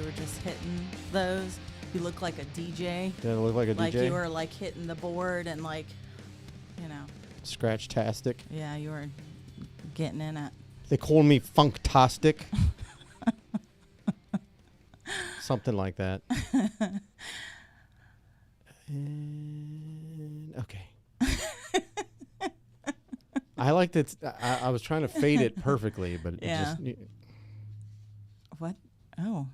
were just hitting those. You look like a DJ. Did it look like a like DJ? You were like hitting the board and like, you know. Scratch-tastic. Yeah, you were getting in it. They call me Funktastic. Something like that. Okay. I like that. I was trying to fade it perfectly, but Yeah. it just. What? Oh.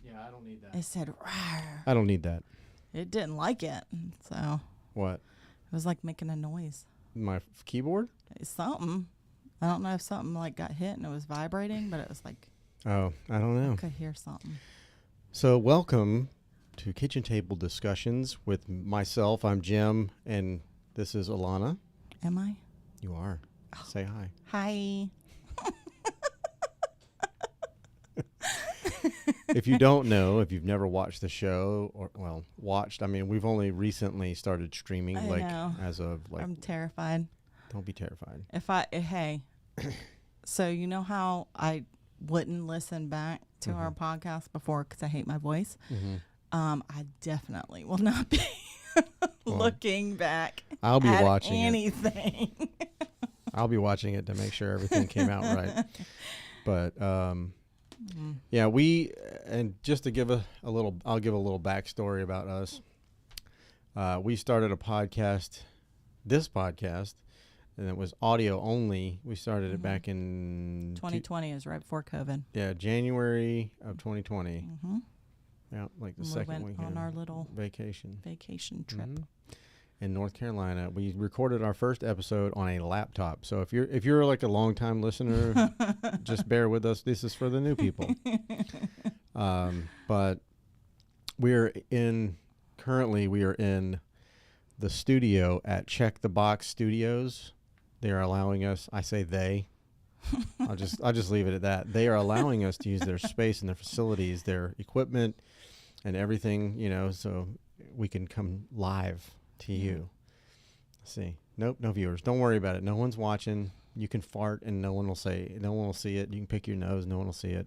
Yeah, I don't need that. It said, rawr. I don't need that. It didn't like it. So What? it was like making a noise. My keyboard? It's something. I don't know if something like got hit and it was vibrating, but it was like, Oh, I don't know. I could hear something. So welcome to Kitchen Table Discussions with myself. I'm Jim, and this is Alana. Am I? You are. Oh. Say hi. Hi. If you don't know, if you've never watched the show, or watched, I mean, we've only recently started streaming, I know. as of I'm terrified. Don't be terrified. Hey, so you know how I wouldn't listen back to our podcast before because I hate my voice? Mm-hmm. I definitely will not be looking back. I'll be at watching anything. I'll be watching it to make sure everything came out right. But yeah, and just to give I'll give a little backstory about us. We started this podcast, and it was audio only. We started it back in 2020 is right before COVID. Yeah, January of 2020. Mm-hmm. Yeah, like the We second went weekend on our little vacation trip. In North Carolina. We recorded our first episode on a laptop. So if you're like a longtime listener, just bear with us. This is for the new people. But we are in the studio at Check the Box Studios. They are allowing us. I say they. I'll just leave it at that. They are allowing us to use their space and their facilities, their equipment, and everything. So we can come live to you. Let's see. Nope, no viewers. Don't worry about it. No one's watching. You can fart and no one will see it. You can pick your nose. No one will see it.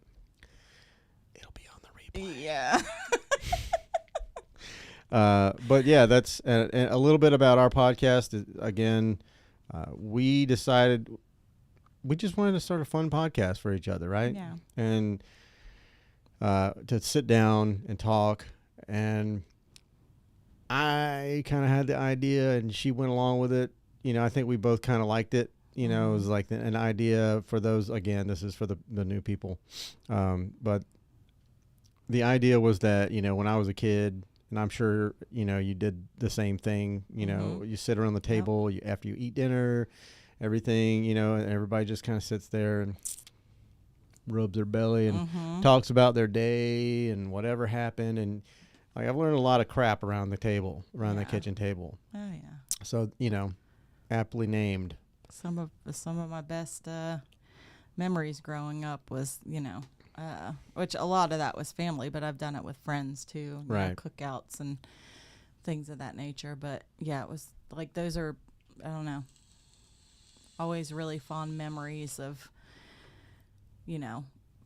It'll be on the replay. Yeah. But yeah, that's a little bit about our podcast. Again, we decided we just wanted to start a fun podcast for each other, right? Yeah. And to sit down and talk. And I kind of had the idea, and she went along with it. I think we both kind of liked it. It was like an idea for those. Again, this is for the new people. But the idea was that, when I was a kid, and I'm sure, you did the same thing, you sit around the table after you eat dinner, everything, and everybody just kind of sits there and rubs their belly and talks about their day and whatever happened. And like, I've learned a lot of crap around the table, the kitchen table. Oh yeah. So, aptly named. Some of my best memories growing up was, which a lot of that was family, but I've done it with friends too, you know, cookouts and things of that nature. But yeah, it was like, those are, I don't know, always really fond memories of,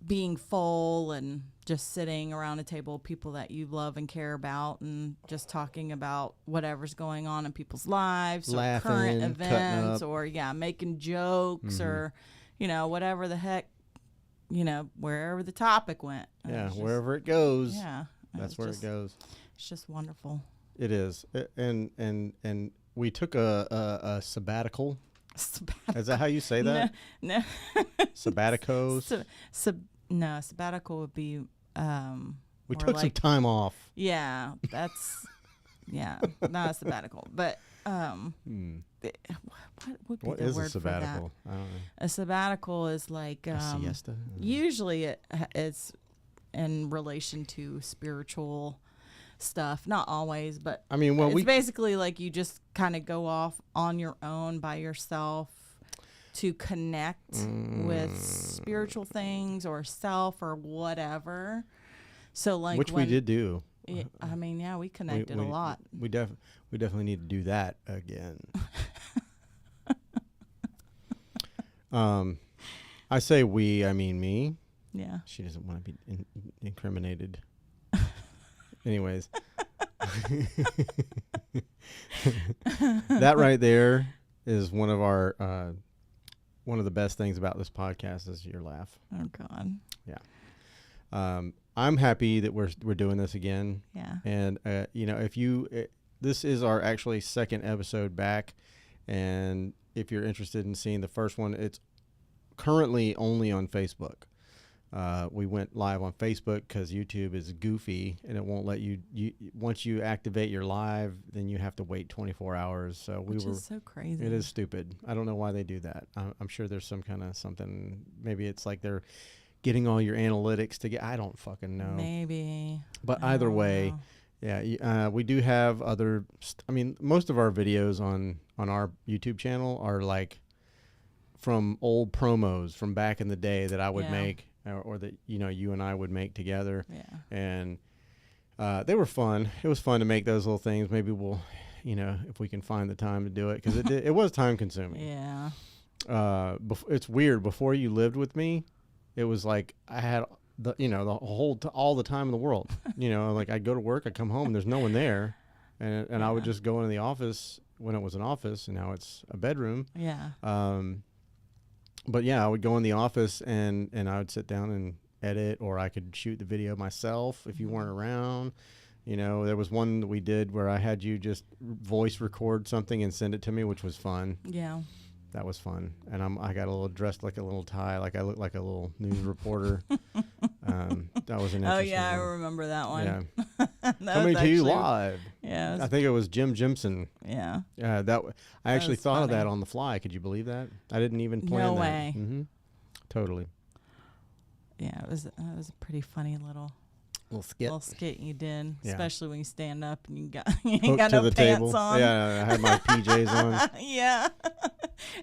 being full and just sitting around a table of people that you love and care about, and just talking about whatever's going on in people's lives, laughing, or current events, or making jokes, or whatever the heck, wherever the topic went. Yeah, wherever it goes. Yeah, that's where it goes. It's just wonderful. It is, and we took a sabbatical. Is that how you say that? No. Sabbaticos. No, sabbatical would be. We took some time off. Yeah, that's not a sabbatical, but what would be what the is word a sabbatical? for that? I don't know. A sabbatical is like A siesta. Usually it's in relation to spiritual stuff, not always, but I mean, it's basically like you just kind of go off on your own by yourself to connect with spiritual things or self or whatever. So like, which we did do. I mean, yeah, we connected a lot. We definitely need to do that again. I say we, I mean me. Yeah. She doesn't want to be incriminated. Anyways. That right there is one of the best things about this podcast is your laugh. Oh God. Yeah. I'm happy that we're doing this again. Yeah. And this is our actually second episode back, and if you're interested in seeing the first one, it's currently only on Facebook. We went live on Facebook because YouTube is goofy and it won't let you once you activate your live, then you have to wait 24 hours. So Which is so crazy. It is stupid. I don't know why they do that. I'm sure there's some kind of something. Maybe it's like they're getting all your analytics to get. I don't fucking know. Maybe. But either way, yeah, we do have other. Most of our videos on our YouTube channel are like from old promos from back in the day that I would make. Or that you and I would make together, and they were fun. It was fun to make those little things. Maybe we'll, if we can find the time to do it, because it was time consuming. Yeah. It's weird. Before you lived with me, it was like I had all the time in the world. Like I'd go to work, I'd come home, and there's no one there, and I would just go into the office when it was an office, and now it's a bedroom. Yeah. But yeah, I would go in the office and I would sit down and edit, or I could shoot the video myself if you weren't around. There was one that we did where I had you just voice record something and send it to me, which was fun. Yeah. That was fun. And I got a little dressed like a little tie, like I looked like a little news reporter. That was an interesting Oh yeah, one. I remember that one. Yeah. Coming to you live. Yeah. I think it was Jim Jimson. Yeah. I actually thought of that on the fly. Could you believe that? I didn't even plan that. No way. Mm-hmm. Totally. Yeah, it was a pretty funny little skit you did, especially when you stand up and you ain't got no pants on. Yeah, I had my PJs on. Yeah.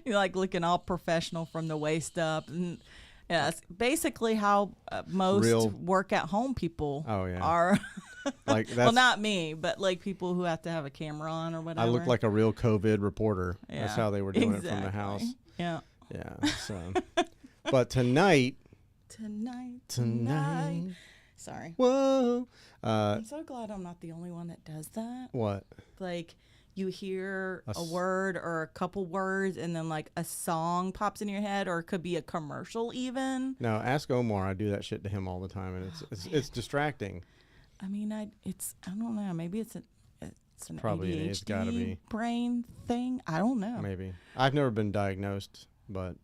You're like looking all professional from the waist up. And yeah, it's basically how most work at home people are. Like that's, well, not me, but like people who have to have a camera on or whatever. I look like a real COVID reporter. Yeah, that's how they were doing it from the house. Yeah. Yeah. So, but tonight. Sorry. Whoa. I'm so glad I'm not the only one that does that. What? Like you hear a word or a couple words and then like a song pops in your head, or it could be a commercial even. No, ask Omar. I do that shit to him all the time, and it's distracting. I mean, I don't know. Maybe it's an probably ADHD it's gotta be brain thing. I don't know. Maybe. I've never been diagnosed, but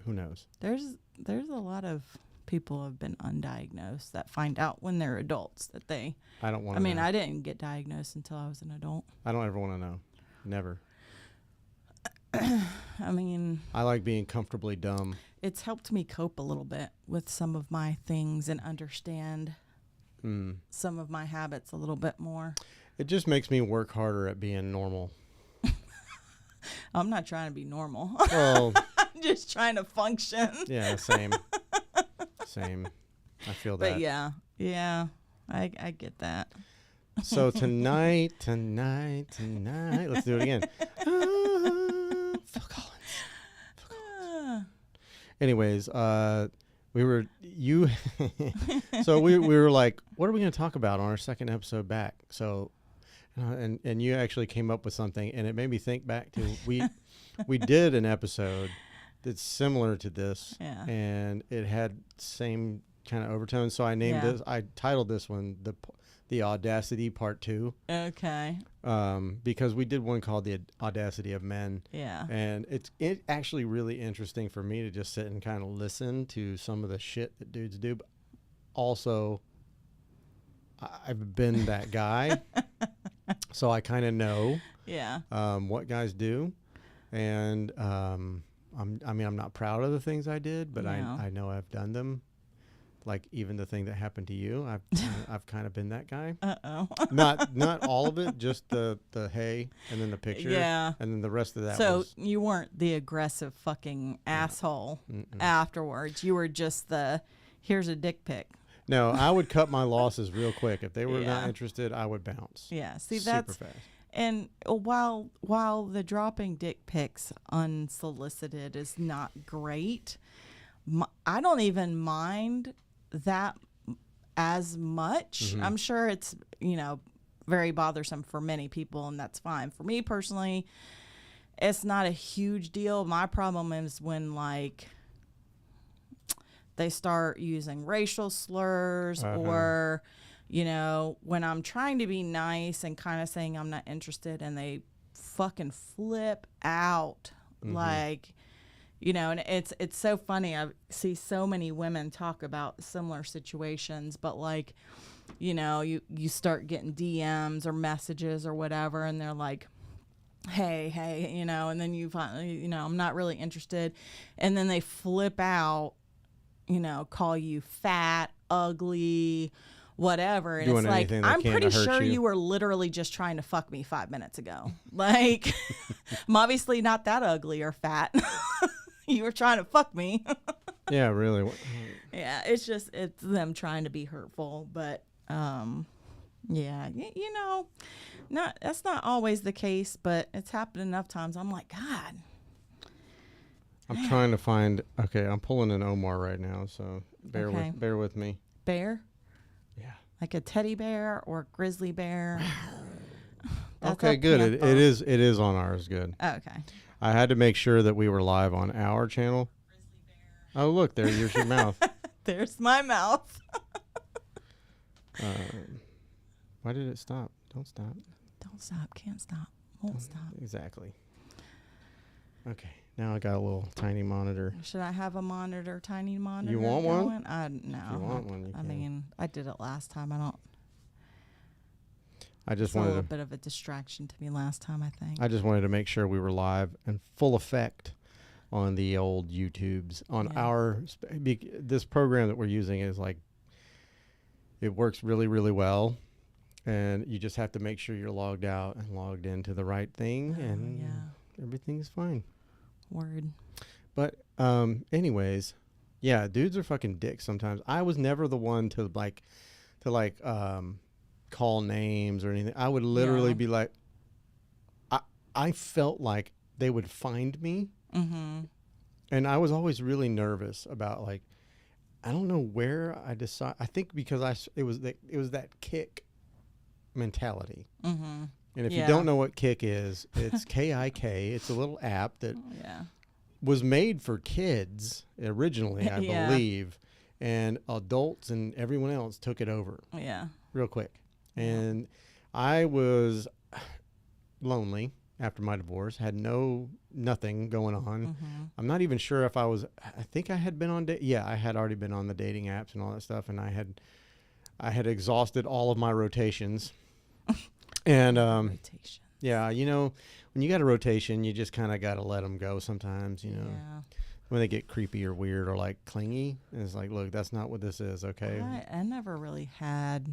who knows? There's a lot of people have been undiagnosed that find out when they're adults that they. I don't want. I mean, I didn't get diagnosed until I was an adult. I don't ever want to know. Never. I mean, I like being comfortably dumb. It's helped me cope a little bit with some of my things and understand some of my habits a little bit more. It just makes me work harder at being normal. I'm not trying to be normal. Well, I'm just trying to function. Yeah, same. I feel that. But yeah, I get that. So tonight, let's do it again. Phil Collins. Anyways, we were so we were like, what are we going to talk about on our second episode back? So, and you actually came up with something, and it made me think back to we did an episode that's similar to this, and it had same kind of overtones. So I named this. I titled this one the Audacity Part 2. Okay. Because we did one called the Audacity of Men. Yeah. And it's actually really interesting for me to just sit and kind of listen to some of the shit that dudes do. But also, I've been that guy, so I kind of know. Yeah. What guys do, and I'm not proud of the things I did, but I know I've done them. Like even the thing that happened to you, I've kind of been that guy. Not all of it, just the hey, and then the picture, and then the rest of that. So you weren't the aggressive fucking asshole afterwards. You were just here's a dick pic. No, I would cut my losses real quick. If they were not interested, I would bounce. Yeah, see super fast. And while the dropping dick pics unsolicited is not great, I don't even mind that as much. I'm sure it's, very bothersome for many people, and that's fine. For me personally, it's not a huge deal. My problem is when like they start using racial slurs or, when I'm trying to be nice and kind of saying I'm not interested and they fucking flip out. Like, and it's so funny. I see so many women talk about similar situations, but like, you start getting DMs or messages or whatever, and they're like, hey, and then you find, I'm not really interested. And then they flip out, call you fat, ugly, whatever. And Doing it's like, I'm pretty sure you were literally just trying to fuck me 5 minutes ago. Like, I'm obviously not that ugly or fat. You were trying to fuck me. Yeah, really. Yeah, it's them trying to be hurtful. But, yeah, that's not always the case, but it's happened enough times. I'm like, God. I'm trying to find. Okay, I'm pulling an Omar right now, so bear with me. Bear? Yeah. Like a teddy bear or a grizzly bear? Okay, good. It is on ours. Good. Oh, okay. I had to make sure that we were live on our channel. Oh, look, there's your mouth. There's my mouth. Why did it stop? Don't stop. Don't stop. Can't stop. Won't stop. Exactly. Okay. Now I got a little tiny monitor. Should I have a tiny monitor? You want going? one? No. If you want one, you can. Mean, I did it last time. I just it's wanted a little bit of a distraction to me last time, I think. I just wanted to make sure we were live and full effect on the old YouTubes. On this program that we're using is like, it works really, really well. And you just have to make sure you're logged out and logged into the right thing, and everything's fine. Word. But anyways, yeah, dudes are fucking dicks sometimes. I was never the one to call names or anything. I would literally be like, I felt like they would find me. And I was always really nervous about, like, I don't know where I decide. I think because it was that Kick mentality. And if you don't know what Kick is, it's KIK. It's a little app that was made for kids originally, I believe, and adults and everyone else took it over. Real quick. And I was lonely after my divorce, had nothing going on. I'm not even sure if I think I had been on I had already been on the dating apps and all that stuff, and I had exhausted all of my rotations. And rotation. Yeah, when you got a rotation, you just kind of got to let them go sometimes, when they get creepy or weird or like clingy. And it's like, look, that's not what this is, okay? I never really had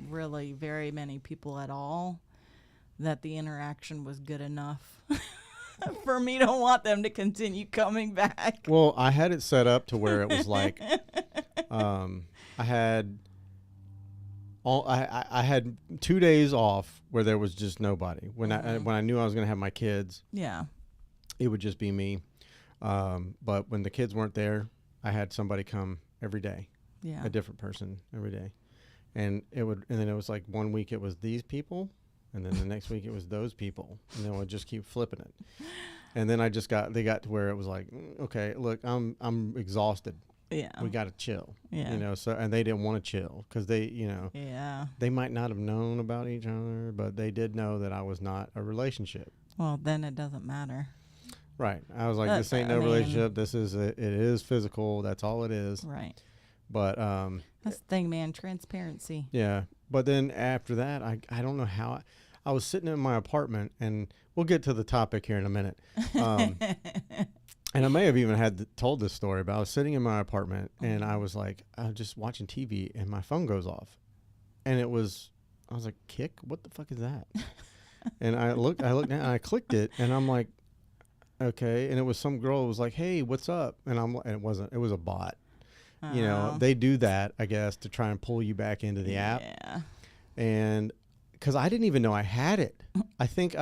really very many people at all that the interaction was good enough for me to want them to continue coming back. Well, I had it set up to where it was like, I had 2 days off where there was just nobody. When I knew I was going to have my kids, it would just be me. But when the kids weren't there, I had somebody come every day, a different person every day. And then it was like 1 week it was these people, and then the next week it was those people, and then I would just keep flipping it. And then they got to where it was like, okay, look, I'm exhausted. Yeah. We got to chill. Yeah. So, and they didn't want to chill because they might not have known about each other, but they did know that I was not a relationship. Well, then it doesn't matter. Right. I was like, this ain't no relationship. It is physical. That's all it is. Right. But that's the thing, man. Transparency. Yeah. But then after that, I don't know how I was sitting in my apartment, and we'll get to the topic here in a minute. And I may have even told this story, but I was sitting in my apartment, and I was just watching TV, and my phone goes off, and I was like, Kick? What the fuck is that? And I looked down, and I clicked it, and I'm like, okay. And it was some girl who was like, hey, what's up? And it was a bot. They do that, I guess, to try and pull you back into the app. Yeah. And because I didn't even know I had it. I think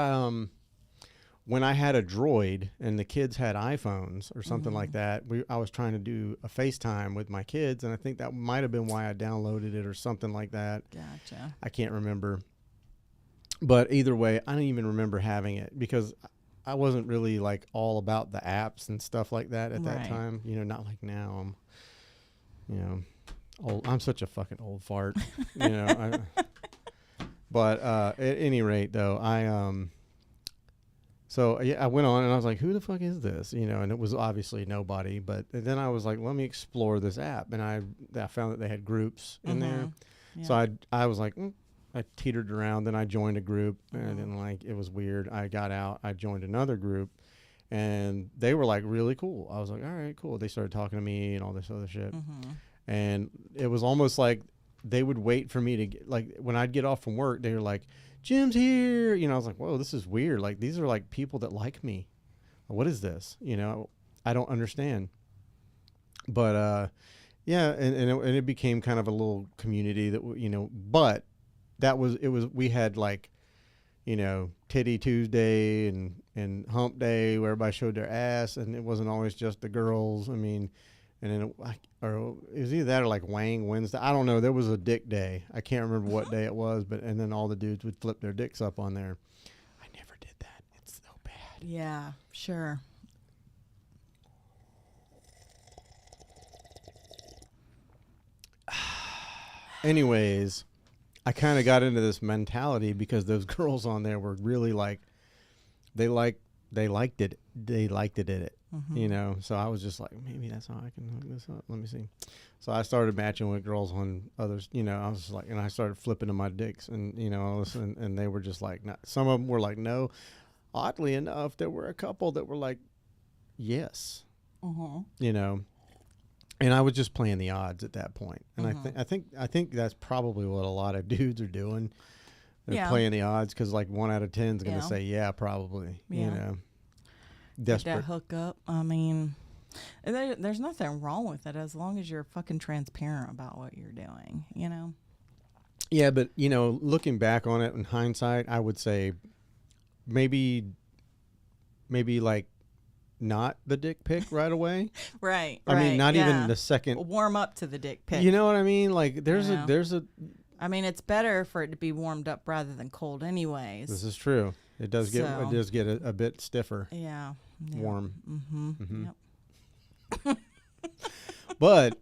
when I had a Droid and the kids had iPhones or something like that, I was trying to do a FaceTime with my kids, and I think that might have been why I downloaded it or something like that. Gotcha. I can't remember. But either way, I don't even remember having it because I wasn't really like all about the apps and stuff like that at that time. You know, not like now. I'm, you know, old. I'm such a fucking old fart. You know. But at any rate, though, so yeah, I went on and I was like, who the fuck is this? You know, and it was obviously nobody. But then I was like, let me explore this app, and I found that they had groups in there. Yeah. So I was like. I teetered around, then I joined a group, and then like it was weird. I got out, I joined another group, and they were like really cool. I was like, all right, cool. They started talking to me and all this other shit, and it was almost like they would wait for me to get, like when I'd get off from work, they were like, Jim's here. You know, I was like, whoa, this is weird. Like these are like people that like me. What is this? You know, I don't understand. But yeah, and it became kind of a little community that you know, but. We had like, you know, Titty Tuesday and Hump Day where everybody showed their ass, and it wasn't always just the girls. I mean, and then it was either that or like Wang Wednesday. I don't know. There was a dick day. I can't remember what day it was, and then all the dudes would flip their dicks up on there. I never did that. It's so bad. Yeah, sure. Anyways. I kind of got into this mentality because those girls on there were really like, they liked it, you know. So I was just like, maybe that's how I can hook this up. Let me see. So I started matching with girls on others, you know. I was just like, and I started flipping to my dicks, and you know, and they were just like, not, some of them were like, no. Oddly enough, there were a couple that were like, yes, you know. And I was just playing the odds at that point. And I think that's probably what a lot of dudes are doing. They're playing the odds because like 1 out of 10 is going to say, yeah, probably, you know. Desperate. That hook up. I mean, there's nothing wrong with it as long as you're fucking transparent about what you're doing, you know. Yeah, but, you know, looking back on it in hindsight, I would say maybe like, not the dick pic right away. Right. I mean, not even the second. Warm up to the dick pic. You know what I mean? Like, there's a. I mean, it's better for it to be warmed up rather than cold, anyways. This is true. It does get a bit stiffer. Yeah. Warm. Yep. But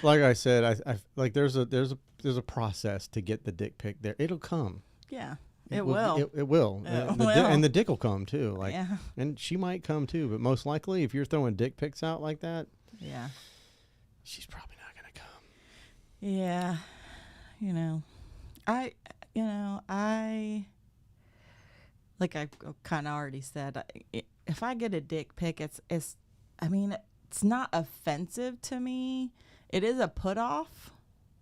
like I said, I like there's a process to get the dick pic there. It'll come. Yeah. It will. It will. And the dick will come too. Like, and she might come too. But most likely, if you're throwing dick pics out like that, she's probably not gonna come. Yeah, I like I kind of already said, if I get a dick pic, it's not offensive to me. It is a put off,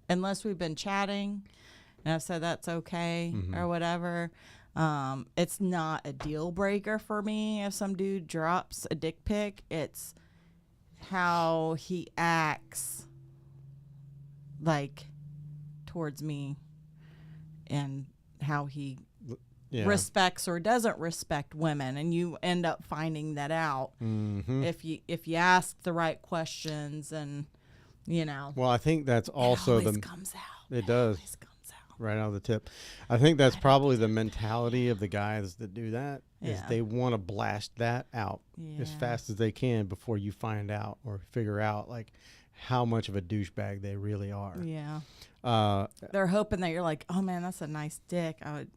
unless we've been chatting. And I've said that's okay or whatever. It's not a deal breaker for me if some dude drops a dick pic. It's how he acts like towards me and how he respects or doesn't respect women, and you end up finding that out if you ask the right questions, and you know. Well, I think that's also it always comes out. It does. Right out of the tip. I think that's probably the mentality of the guys that do that. Is they want to blast that out as fast as they can before you find out or figure out like how much of a douchebag they really are. Yeah. They're hoping that you're like, oh man, that's a nice dick. I would,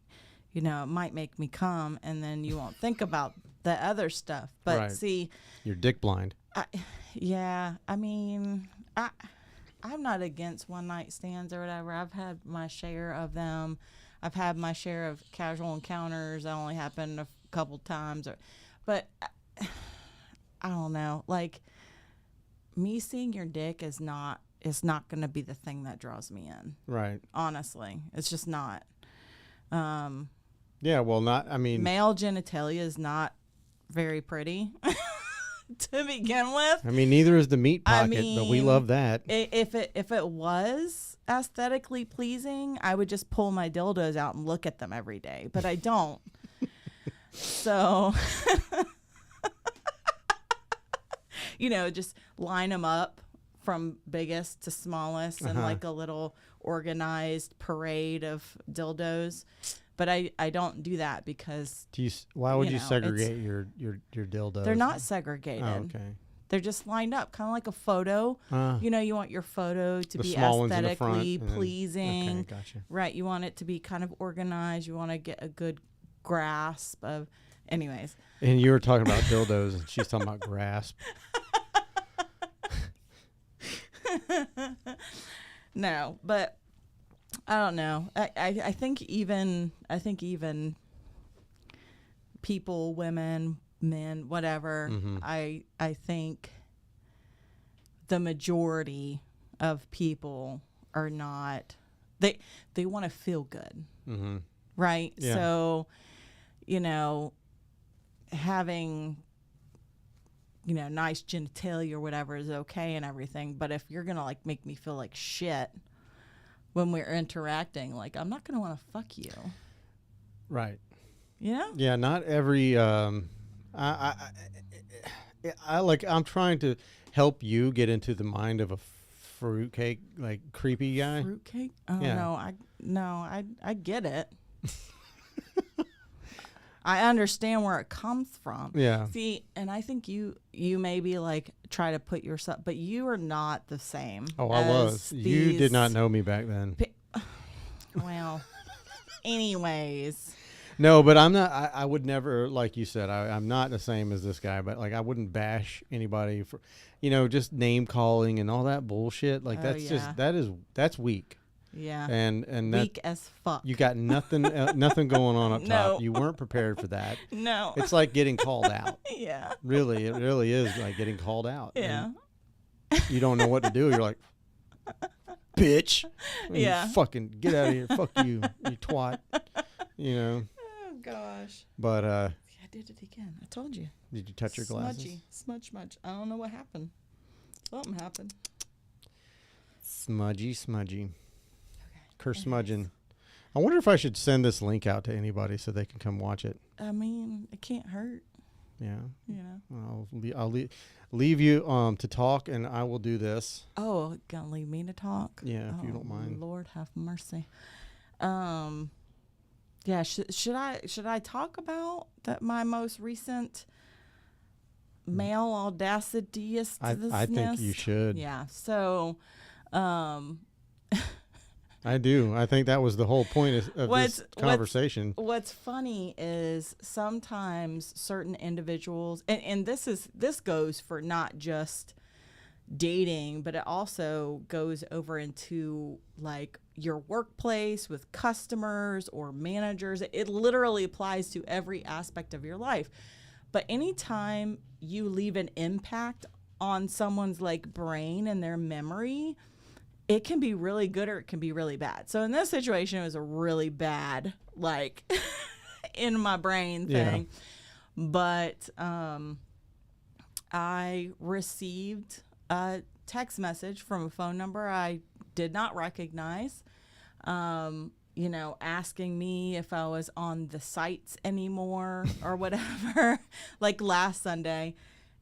it might make me come, and then you won't think about the other stuff. But see, you're dick blind. I'm not against one night stands or whatever. I've had my share of them. I've had my share of casual encounters. That only happened a couple times, but I don't know. Like, me seeing your dick is not going to be the thing that draws me in. Right. Honestly, it's just not. Yeah. Well, male genitalia is not very pretty. To begin with. I mean, neither is the meat pocket, but we love that. If it was aesthetically pleasing, I would just pull my dildos out and look at them every day, but I don't. So, just line them up from biggest to smallest and like a little organized parade of dildos. But I don't do that because why would you segregate your dildos? They're not segregated. Oh, okay. They're just lined up, kind of like a photo. You want your photo to be aesthetically pleasing. Okay, gotcha. Right. You want it to be kind of organized. You want to get a good grasp of, anyways. And you were talking about dildos, and she's talking about grasp. No, but I don't know. I think even people, women, men, whatever, I think the majority of people are not, they want to feel good. Right? Yeah. So, having nice genitalia or whatever is okay and everything, but if you're gonna like make me feel like shit when we're interacting, like I'm not gonna want to fuck you. Right. Yeah. Yeah. Not every. I'm trying to help you get into the mind of a fruitcake, like creepy guy. Fruitcake? Oh yeah. I get it. I understand where it comes from. Yeah. See, and I think you maybe like try to put yourself, but you are not the same. Oh, I was. You did not know me back then. Well, anyways. No, but I'm not. I would never, like you said, I'm not the same as this guy. But like, I wouldn't bash anybody for, just name calling and all that bullshit. Like that's weak. Yeah. And weak as fuck. You got nothing going on up No. top. You weren't prepared for that. No. It's like getting called out. Yeah. Really, it really is like getting called out. Yeah. And you don't know what to do. You're like, bitch. Yeah. You fucking get out of here. Fuck you, you twat. Oh gosh. But I did it again. I told you. Did you touch your glasses? Smudgy. I don't know what happened. Something happened. Smudgy. Curse smudging. I wonder if I should send this link out to anybody so they can come watch it. I mean, it can't hurt. Yeah. I'll leave you to talk, and I will do this. Oh, gonna leave me to talk? Yeah, if you don't mind. Lord have mercy. Yeah. Should I talk about my most recent male Audacity? I think you should. Yeah. So, I do. I think that was the whole point of this conversation. What's funny is sometimes certain individuals, and this goes for not just dating, but it also goes over into like your workplace with customers or managers. It literally applies to every aspect of your life. But anytime you leave an impact on someone's like brain and their memory, it can be really good or it can be really bad. So in this situation, it was a really bad, like, in my brain thing. Yeah. But I received a text message from a phone number I did not recognize, asking me if I was on the sites anymore or whatever, like last Sunday.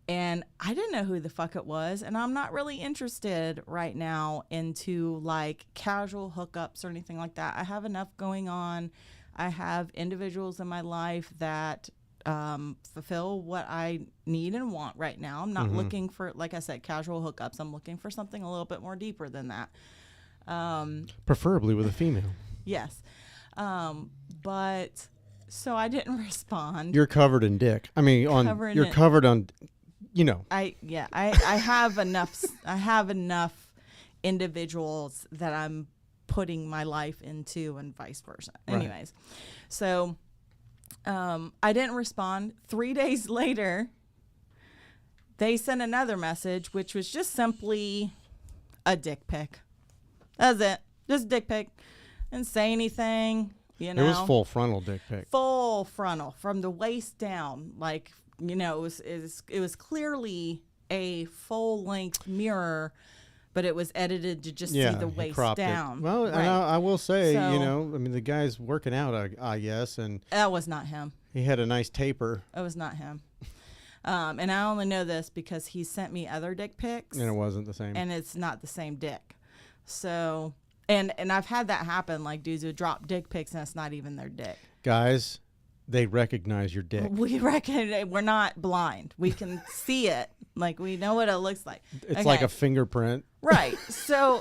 And I didn't know who the fuck it was. And I'm not really interested right now into like casual hookups or anything like that. I have enough going on. I have individuals in my life that fulfill what I need and want right now. I'm not looking for, like I said, casual hookups. I'm looking for something a little bit more deeper than that. Preferably with a female. Yes. But so I didn't respond. You're covered in dick. I mean, covered on. I have enough. I have enough individuals that I'm putting my life into, and vice versa. Right. Anyways, so I didn't respond. 3 days later, they sent another message, which was just simply a dick pic. That's it. Just dick pic. Didn't say anything. It was full frontal dick pic. Full frontal from the waist down, like. It was clearly a full-length mirror but it was edited to just see the waist down. Well, right. And I will say, I mean, the guy's working out, I guess, and that was not him. He had a nice taper. It was not him. And I only know this because he sent me other dick pics. And it wasn't the same. And it's not the same dick. So, and I've had that happen, like dudes who drop dick pics and it's not even their dick. Guys, they recognize your dick. We're not blind. We can see it. Like, we know what it looks like. It's like a fingerprint. Right. So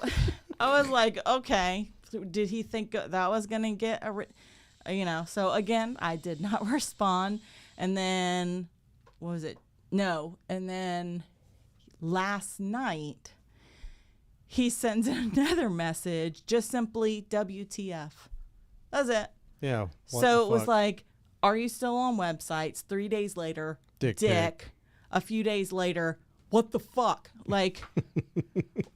I was like, okay, did he think that was going to get so again, I did not respond. And then, what was it? No. And then last night, he sends another message, just simply WTF. That's it. Yeah. So it was like, are you still on websites? 3 days later, dick. A few days later, what the fuck? Like,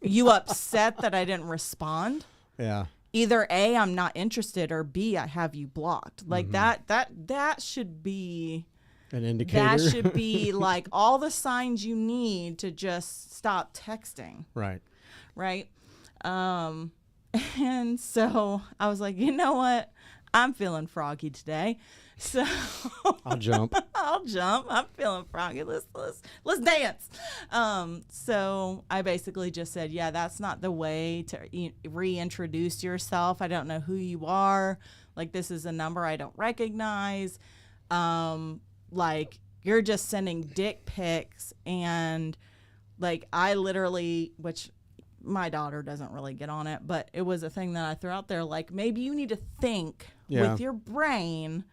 you upset that I didn't respond? Yeah. Either A, I'm not interested, or B, I have you blocked. Like that should be an indicator. That should be like all the signs you need to just stop texting. Right. Right. And so I was like, you know what? I'm feeling froggy today. So I'll jump. I'm feeling froggy. Let's dance. So I basically just said, yeah, that's not the way to reintroduce yourself. I don't know who you are. Like, this is a number I don't recognize. Like, you're just sending dick pics, and like, I literally, which my daughter doesn't really get on it, but it was a thing that I threw out there. Like, maybe you need to think with your brain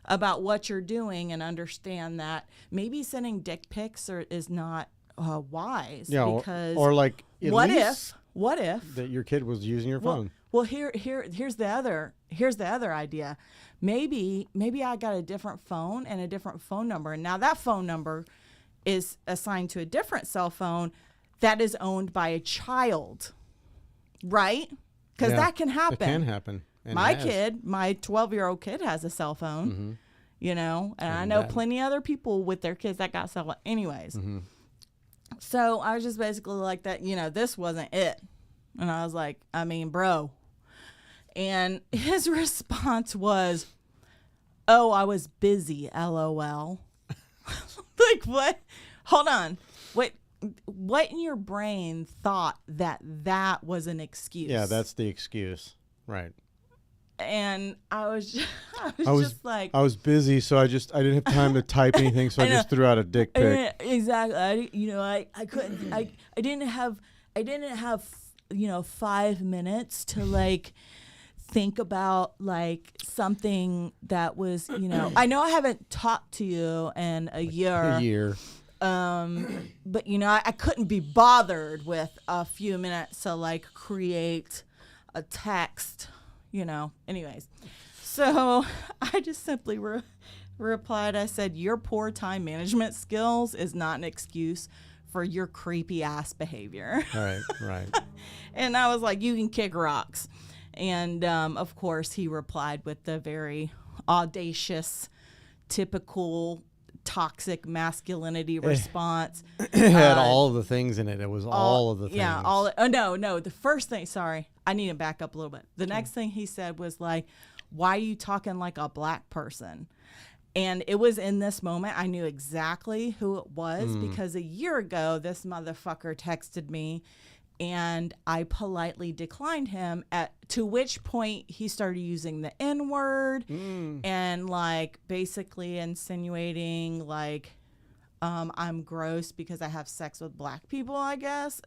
about what you're doing and understand that maybe sending dick pics is not wise. Yeah, because or like, what if that your kid was using your phone? Well, here's the other idea. Maybe I got a different phone and a different phone number, and now that phone number is assigned to a different cell phone that is owned by a child, right? Because that can happen. It can happen. And my 12-year-old kid has a cell phone, and I know plenty of other people with their kids that got cell phone. Anyways, so I was just basically like that, this wasn't it. And I was like, I mean, bro. And his response was, oh, I was busy, LOL. Like, what? Hold on. What in your brain thought that was an excuse? Yeah, that's the excuse. Right. And I was just like, I was busy, so I didn't have time to type anything, so I just threw out a dick pic. Exactly. I couldn't. I didn't have 5 minutes to like think about like something that was, I know I haven't talked to you in a year. But I couldn't be bothered with a few minutes to like create a text. Anyways, so I just simply replied. I said, your poor time management skills is not an excuse for your creepy ass behavior. Right. And I was like, you can kick rocks. And of course, he replied with the very audacious, typical toxic masculinity response. It had all of the things in it. It was all of the things. Yeah, no. The first thing, sorry, I need to back up a little bit. The next thing he said was like, why are you talking like a black person? And it was in this moment I knew exactly who it was because a year ago, this motherfucker texted me and I politely declined him, to which point he started using the N-word and like basically insinuating like I'm gross because I have sex with black people, I guess,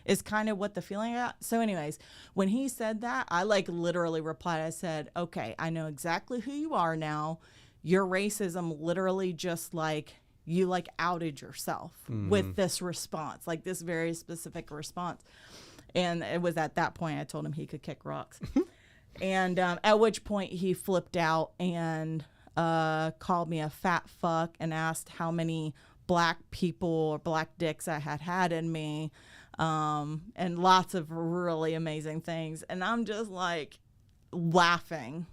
is kind of what the feeling got. So anyways, when he said that, I like literally replied, I said, okay, I know exactly who you are now. Your racism literally just like, you like outed yourself with this response, like this very specific response. And it was at that point I told him he could kick rocks. And at which point he flipped out and called me a fat fuck and asked how many black people or black dicks I had in me, and lots of really amazing things. And I'm just like laughing.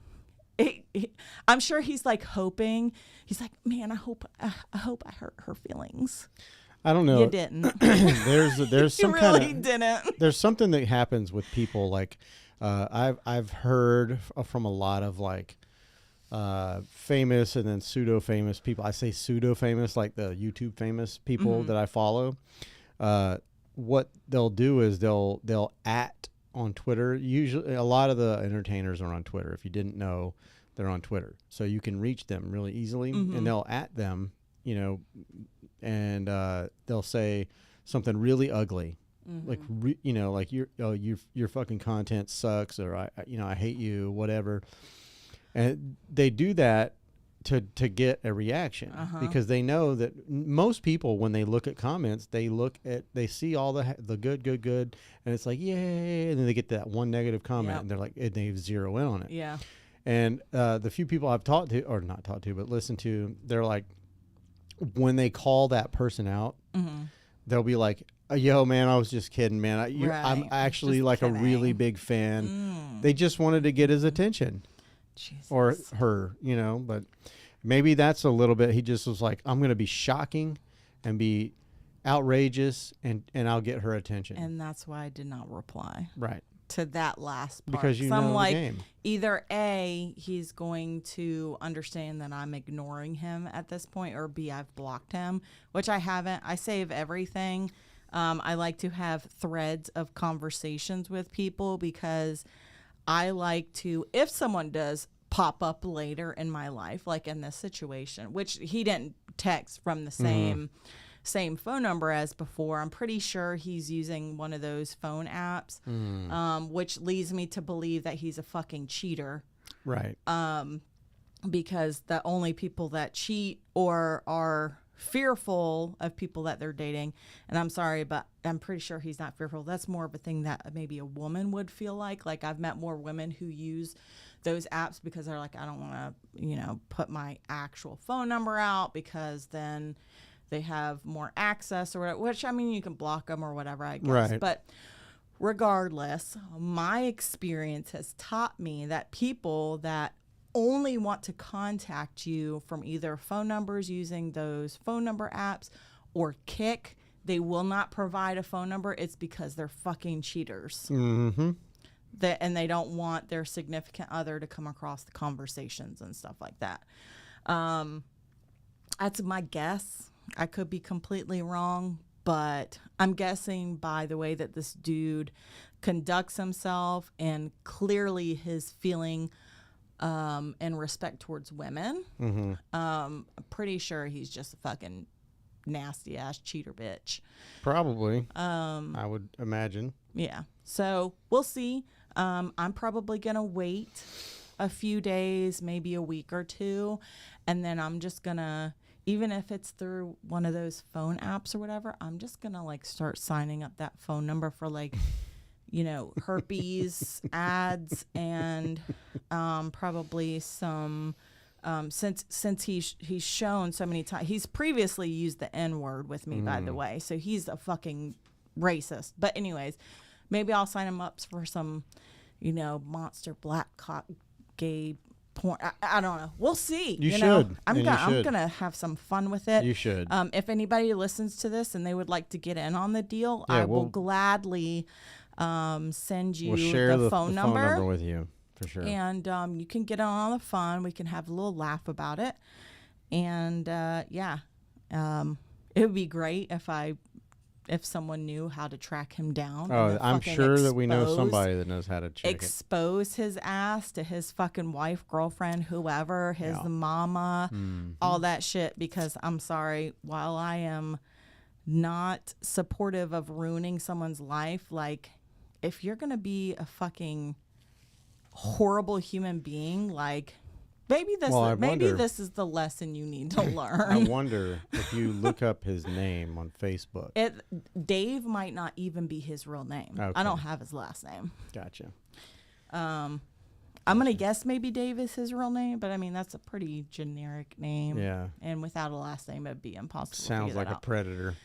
I'm sure he's like hoping. He's like, man, I hope I hurt her feelings. I don't know. You didn't. There's some You really kind of didn't. there's something that happens with people like I've heard from a lot of like famous and then pseudo famous people. I say pseudo famous like the YouTube famous people that I follow. What they'll do is they'll at on Twitter. Usually a lot of the entertainers are on Twitter. If you didn't know, they're on Twitter. So you can reach them really easily and they'll at them, and they'll say something really ugly. Like, like your fucking content sucks, or I hate you, whatever. And they do that to get a reaction because they know that most people, when they look at comments, they see all the good, and it's like, yay. And then they get that one negative comment and they're like, and they zero in on it. Yeah. And the few people I've talked to, or not talked to, but listened to, they're like, when they call that person out, they'll be like, yo, man, I was just kidding, man. I'm actually just like kidding. A really big fan. They just wanted to get his attention. Jesus. Or her, but maybe that's a little bit. He just was like, I'm going to be shocking and be outrageous and I'll get her attention. And that's why I did not reply. Right. To that last part. Because you know I'm like, the game. Either A, he's going to understand that I'm ignoring him at this point, or B, I've blocked him, which I haven't. I save everything. I like to have threads of conversations with people because I like to, if someone does pop up later in my life, like in this situation, which he didn't text from the same phone number as before. I'm pretty sure he's using one of those phone apps, which leads me to believe that he's a fucking cheater. Right. Because the only people that cheat or are fearful of people that they're dating, and I'm sorry, but I'm pretty sure he's not fearful. That's more of a thing that maybe a woman would feel like. Like, I've met more women who use those apps because they're like, I don't want to, put my actual phone number out because then they have more access or whatever, which, I mean, you can block them or whatever, I guess. Right. But regardless, my experience has taught me that people that only want to contact you from either phone numbers using those phone number apps or Kik, they will not provide a phone number. It's because they're fucking cheaters. And they don't want their significant other to come across the conversations and stuff like that. That's my guess. I could be completely wrong, but I'm guessing by the way that this dude conducts himself and clearly his feeling and respect towards women. I'm pretty sure he's just a fucking nasty ass cheater bitch. Probably. I would imagine. Yeah. So we'll see. I'm probably gonna wait a few days, maybe a week or two, and then I'm just gonna, even if it's through one of those phone apps or whatever, I'm just gonna like start signing up that phone number for like, herpes ads and probably some since he's shown so many times. He's previously used the N-word with me, by the way, so he's a fucking racist. But anyways, maybe I'll sign him up for some monster black cock gay porn. I don't know. We'll see. You should. I'm gonna have some fun with it. You should. If anybody listens to this and they would like to get in on the deal, I will gladly send you the phone number with you for sure. And you can get on the fun. We can have a little laugh about it. And it would be great if someone knew how to track him down. Oh, I'm sure that we know somebody that knows how to expose his ass to his fucking wife, girlfriend, whoever, his mama, all that shit. Because I'm sorry, while I am not supportive of ruining someone's life, like, if you're gonna be a fucking horrible human being, like, maybe this is the lesson you need to learn. I wonder if you look up his name on Facebook. Dave might not even be his real name. Okay. I don't have his last name. Gotcha. I'm gonna guess maybe Dave is his real name, but I mean that's a pretty generic name. Yeah. And without a last name, it'd be impossible. Sounds like a predator.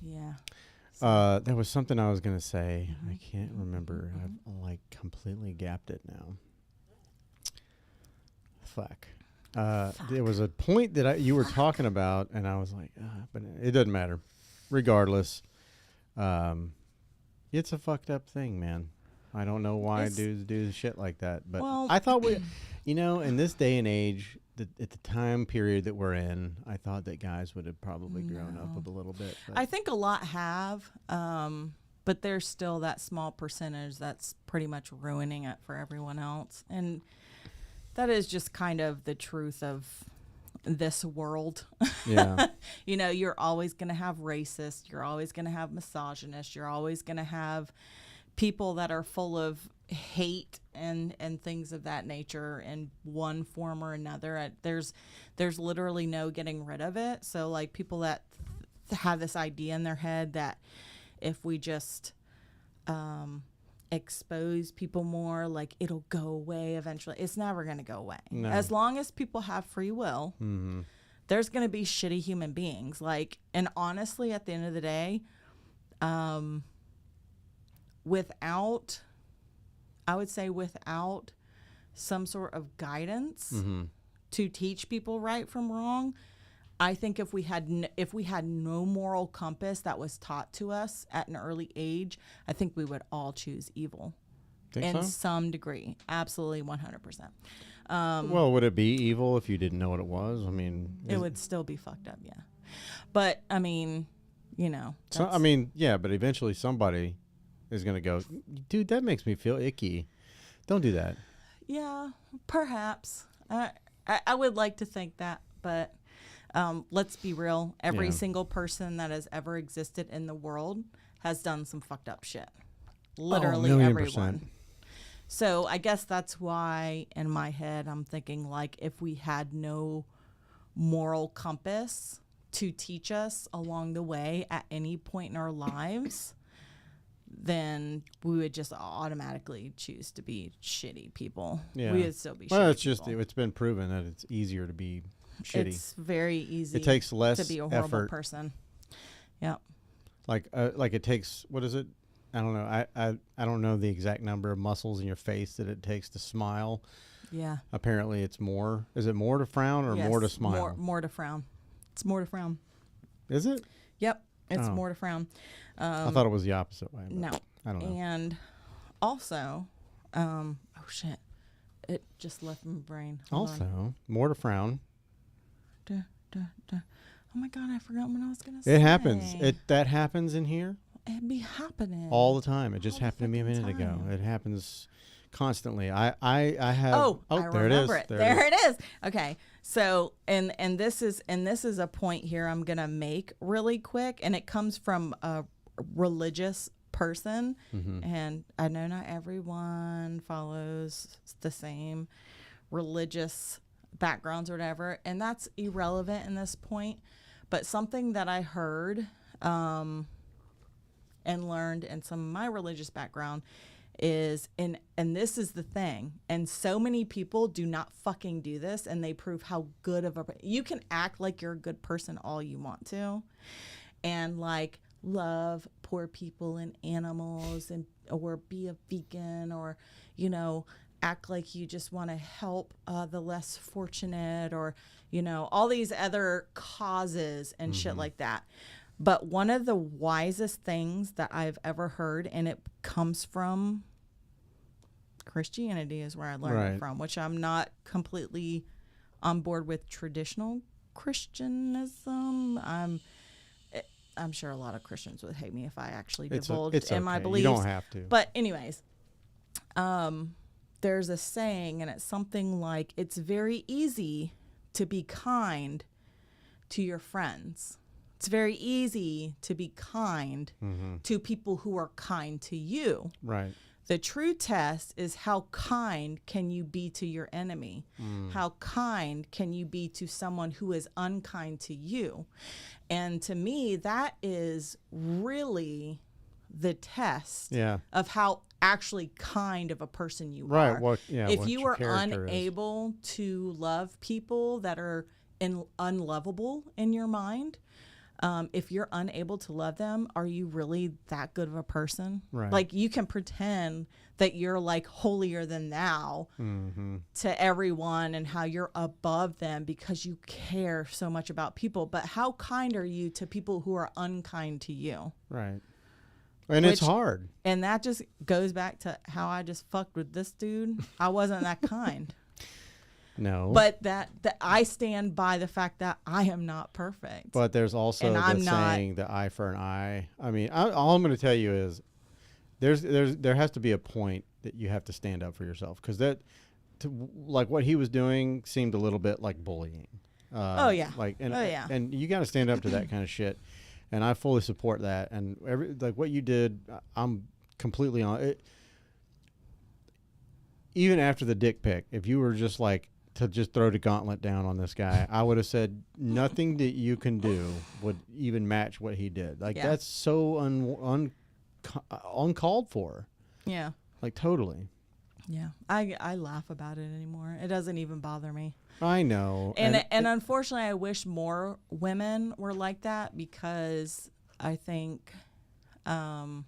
Yeah. There was something I was going to say. I can't remember. I've completely gapped it now. Fuck. there was a point that you were talking about, and I was like, but it doesn't matter. Regardless, it's a fucked up thing, man. I don't know why dudes do shit like that, but I thought in this day and age, at the time period that we're in, I thought that guys would have probably grown up with a little bit. But. I think a lot have, but there's still that small percentage that's pretty much ruining it for everyone else. And that is just kind of the truth of this world. Yeah. You're always going to have racists. You're always going to have misogynists. You're always going to have people that are full of hate and things of that nature in one form or another. There's literally no getting rid of it. So like people that have this idea in their head that if we just expose people more, like it'll go away eventually. It's never going to go away. No. As long as people have free will, there's going to be shitty human beings. Like, and honestly, at the end of the day, without some sort of guidance to teach people right from wrong, I think if we had no moral compass that was taught to us at an early age, I think we would all choose evil in some degree. Absolutely, 100%. Well, would it be evil if you didn't know what it was? I mean, it would still be fucked up, yeah. But I mean, but eventually somebody is going to go, dude, that makes me feel icky. Don't do that. Yeah, perhaps. I would like to think that, but let's be real. Every single person that has ever existed in the world has done some fucked up shit. Literally everyone. So I guess that's why in my head I'm thinking like if we had no moral compass to teach us along the way at any point in our lives, then we would just automatically choose to be shitty people. Yeah. We would still be shitty people. Well, it's been proven that it's easier to be shitty. It's very easy. It takes less to be a horrible effort. person. Yep. Like it takes, what is it? I don't know. I don't know the exact number of muscles in your face that it takes to smile. Yeah. Apparently it's more. Is it more to frown or more to smile? More to frown. It's more to frown. Is it? Yep. It's more to frown. I thought it was the opposite way. No. I don't know. And also, oh shit, it just left my brain. Hold on. More to frown. Oh my God, I forgot what I was going to say. It happens. That happens in here. It be happening. All the time. It just happened to me a minute ago. It happens constantly. I have. Oh, I there remember it is. There it is. Okay. So, and this is a point here I'm going to make really quick, and it comes from a religious person, and I know not everyone follows the same religious backgrounds or whatever, and that's irrelevant in this point, but something that I heard and learned in some of my religious background is, and this is the thing, and so many people do not fucking do this, and they prove how good of you can act like you're a good person all you want to, and like love poor people and animals, and or be a vegan, or act like you just want to help the less fortunate, or all these other causes and shit like that. But one of the wisest things that I've ever heard, and it comes from Christianity is where I learned it from, which I'm not completely on board with traditional Christianism. I'm sure a lot of Christians would hate me if I actually divulged in my beliefs. You don't have to. But anyways, there's a saying, and it's something like, it's very easy to be kind to your friends. It's very easy to be kind to people who are kind to you. Right. The true test is how kind can you be to your enemy? How kind can you be to someone who is unkind to you? And to me, that is really the test of how actually kind of a person you are. Right. If you are unable to love people that are unlovable in your mind, if you're unable to love them, are you really that good of a person? Right. Like, you can pretend that you're like holier than thou to everyone and how you're above them because you care so much about people. But how kind are you to people who are unkind to you? Right. And it's hard. And that just goes back to how I just fucked with this dude. I wasn't that kind. No. But that I stand by the fact that I am not perfect. But there's also saying the eye for an eye. I mean, all I'm going to tell you is there has to be a point that you have to stand up for yourself, because like what he was doing seemed a little bit like bullying. And you got to stand up to that kind of shit. And I fully support that. And like what you did, I'm completely on it. Even after the dick pic, if you were just like to just throw the gauntlet down on this guy, I would have said nothing that you can do would even match what he did. Like that's so uncalled for. Yeah. Like totally. Yeah. I laugh about it anymore. It doesn't even bother me. I know. And unfortunately, I wish more women were like that, because I think a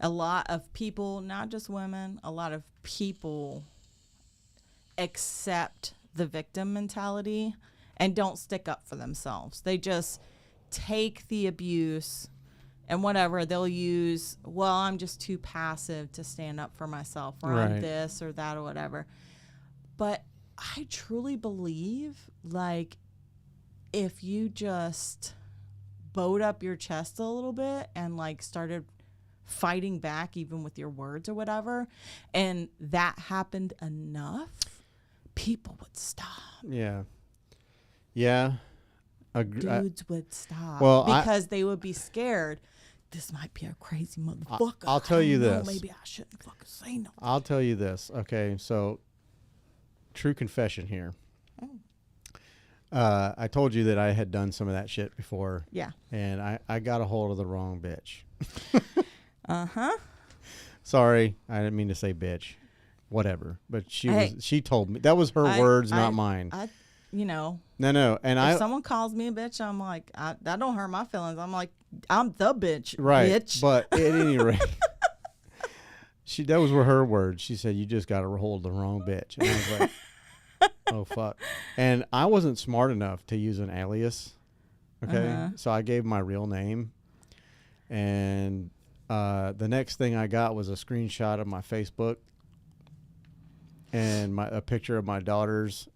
lot of people, not just women, a lot of people accept the victim mentality and don't stick up for themselves. They just take the abuse and whatever. They'll use, well, I'm just too passive to stand up for myself, or I'm this or that or whatever. But I truly believe, like, if you just bowed up your chest a little bit and like started fighting back even with your words or whatever, and that happened enough, people would stop. Yeah. Dudes would stop because they would be scared. This might be a crazy motherfucker. I'll tell you this. Maybe I shouldn't fucking say nothing. I'll tell you this. Okay, so true confession here. I told you that I had done some of that shit before. Yeah. And I got a hold of the wrong bitch. Uh-huh. Sorry, I didn't mean to say bitch. Whatever. But she told me. That was her words, not mine. No. And if someone calls me a bitch, I'm like, that don't hurt my feelings. I'm like, I'm the bitch. Right. Bitch. But at any rate, that was her words. She said, you just got to hold the wrong bitch. And I was like, oh, fuck. And I wasn't smart enough to use an alias. Okay. So I gave my real name. And the next thing I got was a screenshot of my Facebook and a picture of my daughter's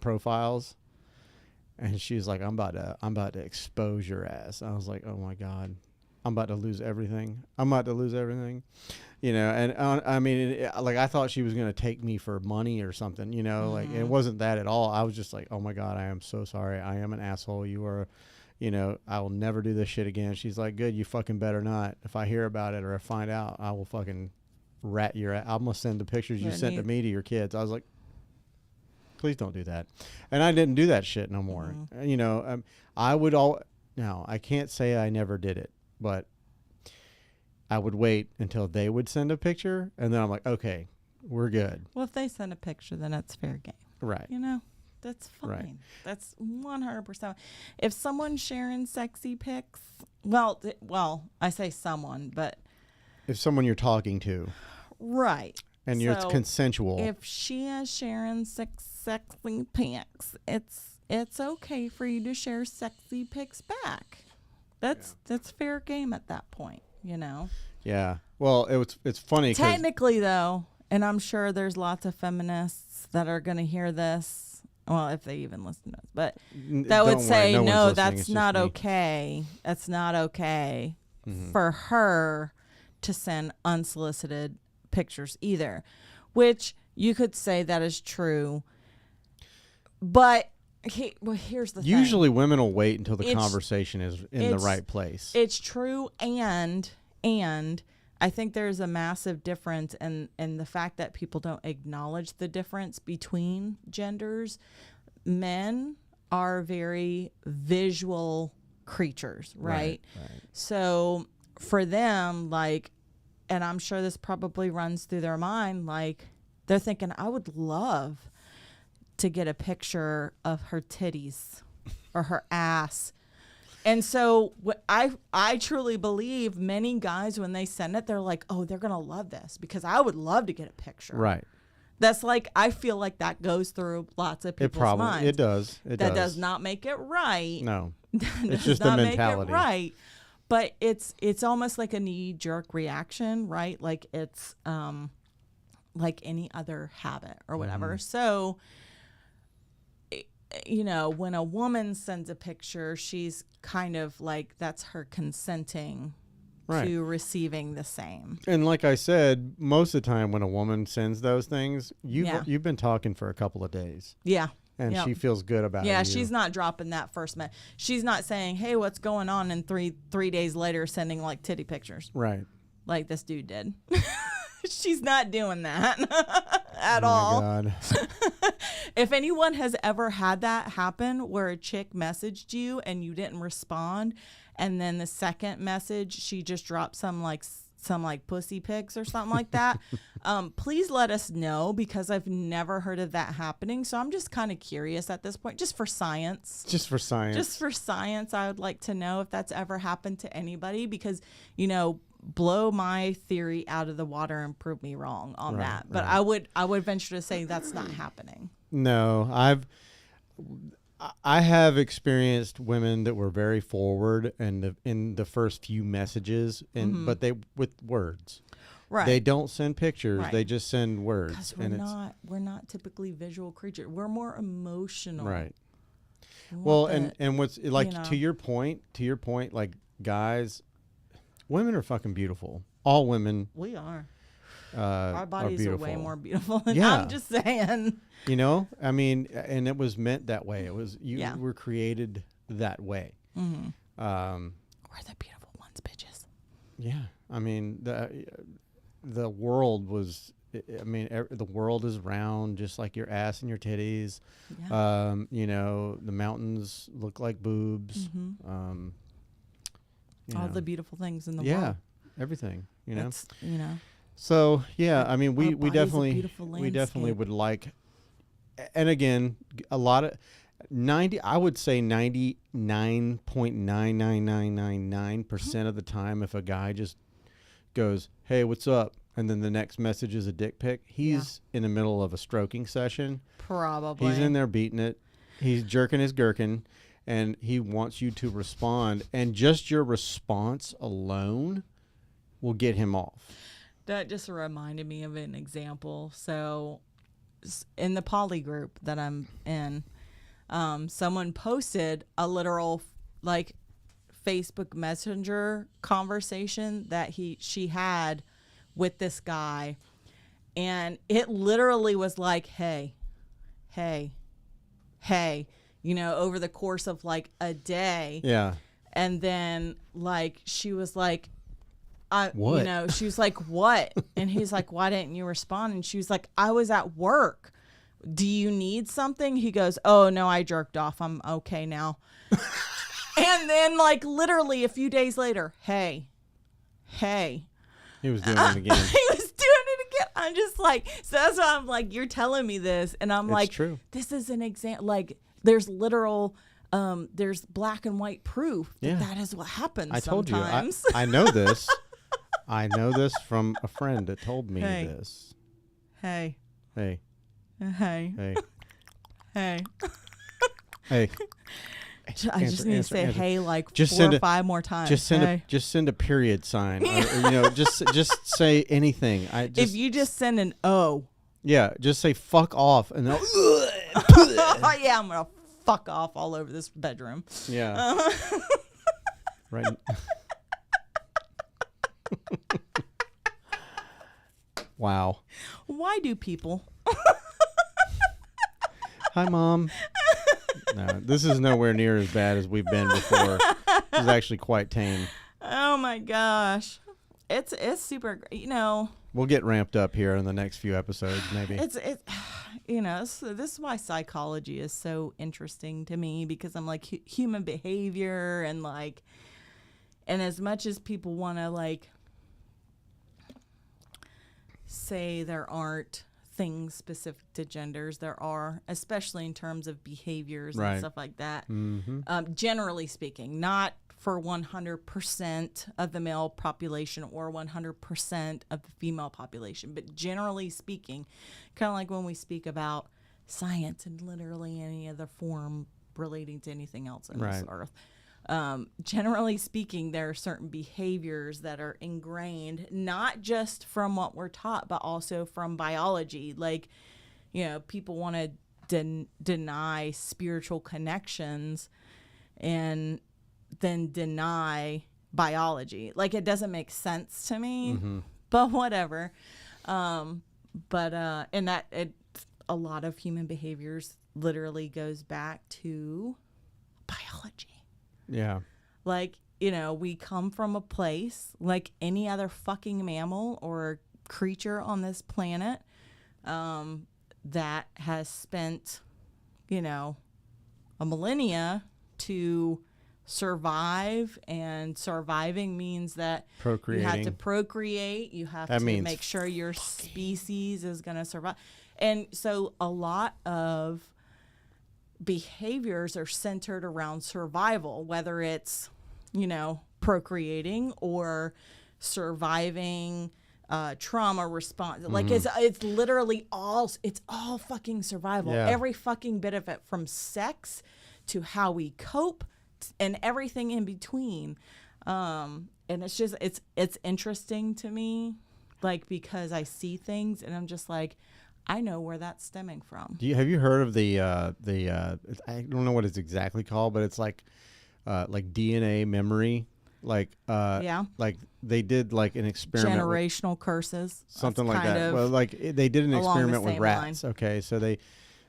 profiles. And she's like, I'm about to expose your ass. I was like, oh my God, I'm about to lose everything. You know, and I mean, like, I thought she was going to take me for money or something, you know, like, it wasn't that at all. I was just like, oh my God, I am so sorry. I am an asshole. You are, you know, I will never do this shit again. She's like, good, you fucking better not. If I hear about it or I find out, I will fucking rat your ass. I'm going to send the pictures you sent to me to your kids. I was like, please don't do that. And I didn't do that shit no more. You know, now I can't say I never did it, but I would wait until they would send a picture, and then I'm like, okay, we're good. Well, if they send a picture, then it's fair game. Right. You know, that's fine. Right. That's 100%. If someone's sharing sexy pics, well, I say someone, but if someone you're talking to. Right. And it's consensual. If she is sharing sexy pics, it's okay for you to share sexy pics back. That's fair game at that point, you know. Yeah. Well, it's funny. Technically, though, and I'm sure there's lots of feminists that are going to hear this. Well, if they even listen to us, but that would say, no, that's not okay. That's not okay for her to send unsolicited pictures either, which you could say that is true, but here's the thing. Usually women will wait until the conversation is in the right place. It's true, and I think there's a massive difference in the fact that people don't acknowledge the difference between genders. Men are very visual creatures, right? So for them, like, and I'm sure this probably runs through their mind, like, they're thinking, I would love to get a picture of her titties or her ass. And so I truly believe many guys, when they send it, they're like, oh, they're going to love this because I would love to get a picture. Right. That's like, I feel like that goes through lots of people's minds. It does. That does not make it right. No. It's just a mentality. Make it right. But it's almost like a knee-jerk reaction, right? Like it's like any other habit or whatever. So, you know, when a woman sends a picture, she's kind of like, that's her consenting to receiving the same. And like I said, most of the time when a woman sends those things, you've been talking for a couple of days. Yeah. And she feels good about it. Yeah, she's not dropping that first message. She's not saying, hey, what's going on? And three days later sending like titty pictures. Right. Like this dude did. She's not doing that at all. God. If anyone has ever had that happen where a chick messaged you and you didn't respond, and then the second message she just dropped some pussy pics or something like that, please let us know, because I've never heard of that happening. So I'm just kind of curious at this point, just for science, I would like to know if that's ever happened to anybody, because, you know, blow my theory out of the water and prove me wrong on that. But I would venture to say that's not happening. No, I have experienced women that were very forward in the first few messages, but they with words. Right. They don't send pictures. Right. They just send words. Because we're not typically visual creatures. We're more emotional. Right. Well, and what's like, you know, to your point, like, guys, women are fucking beautiful. All women. We are. Our bodies are way more beautiful. Yeah. I'm just saying. You know, I mean, and it was meant that way. It was, you were created that way. Mm-hmm. We're the beautiful ones, bitches. Yeah. I mean, the world was, I mean, the world is round, just like your ass and your titties. Yeah. You know, the mountains look like boobs. Mm-hmm. All the beautiful things in the world. Yeah. Everything, you know. You know. So, yeah, I mean, we definitely would like, and again, a lot of 90, I would say 99.99999% of the time, if a guy just goes, hey, what's up? And then the next message is a dick pic, he's in the middle of a stroking session. Probably. He's in there beating it. He's jerking his gherkin, and he wants you to respond. And just your response alone will get him off. That just reminded me of an example. So in the poly group that I'm in, someone posted a literal like Facebook Messenger conversation that she had with this guy. And it literally was like, hey, you know, over the course of like a day. Yeah. And then like, she was like, what? You know, she was like, what? And he's like, why didn't you respond? And she was like, I was at work. Do you need something? He goes, oh, no, I jerked off. I'm okay now. And then, like, literally a few days later, hey. He was doing it again. He was doing it again. I'm just like, so that's why I'm like, you're telling me this. And I'm like, true. This is an example. Like, there's literal, there's black and white proof that is what happens sometimes. Told you. I know this. I know this from a friend that told me this. Hey. I just need to say hey like just 4 or 5 more times. Just send a period sign. Or, you know, just say anything. If you just send an O. Yeah, just say fuck off and they'll yeah, I'm gonna fuck off all over this bedroom. Yeah. Right. Wow. Why do people? Hi, Mom. No, this is nowhere near as bad as we've been before. This is actually quite tame. Oh my gosh. It's super, you know. We'll get ramped up here in the next few episodes, maybe. It's you know, this is why psychology is so interesting to me, because I'm like human behavior and like, and as much as people want to like say there aren't things specific to genders. There are, especially in terms of behaviors Right. and stuff like that. Mm-hmm. Generally speaking, not for 100% of the male population or 100% of the female population, but generally speaking, kind of like when we speak about science and literally any other form relating to anything else on this Right. earth. Generally speaking, there are certain behaviors that are ingrained, not just from what we're taught, but also from biology. Like, people want to deny spiritual connections and then deny biology. Like, it doesn't make sense to me, but whatever. And a lot of human behaviors literally goes back to biology. Yeah. Like, we come from a place like any other fucking mammal or creature on this planet that has spent, a millennia to survive, and surviving means that Procreating. you have to procreate, you have That to means make sure your species is going to survive. And so a lot of behaviors are centered around survival, whether it's, procreating or surviving trauma response. Like it's literally all fucking survival. Yeah. Every fucking bit of it, from sex to how we cope and everything in between. And it's just, it's interesting to me, like, because I see things and I'm just like, I know where that's stemming from. Have you heard of the I don't know what it's exactly called, but it's like DNA memory, like like they did like an experiment, generational curses, something like that. Well, like they did an experiment with rats. Line. Okay, so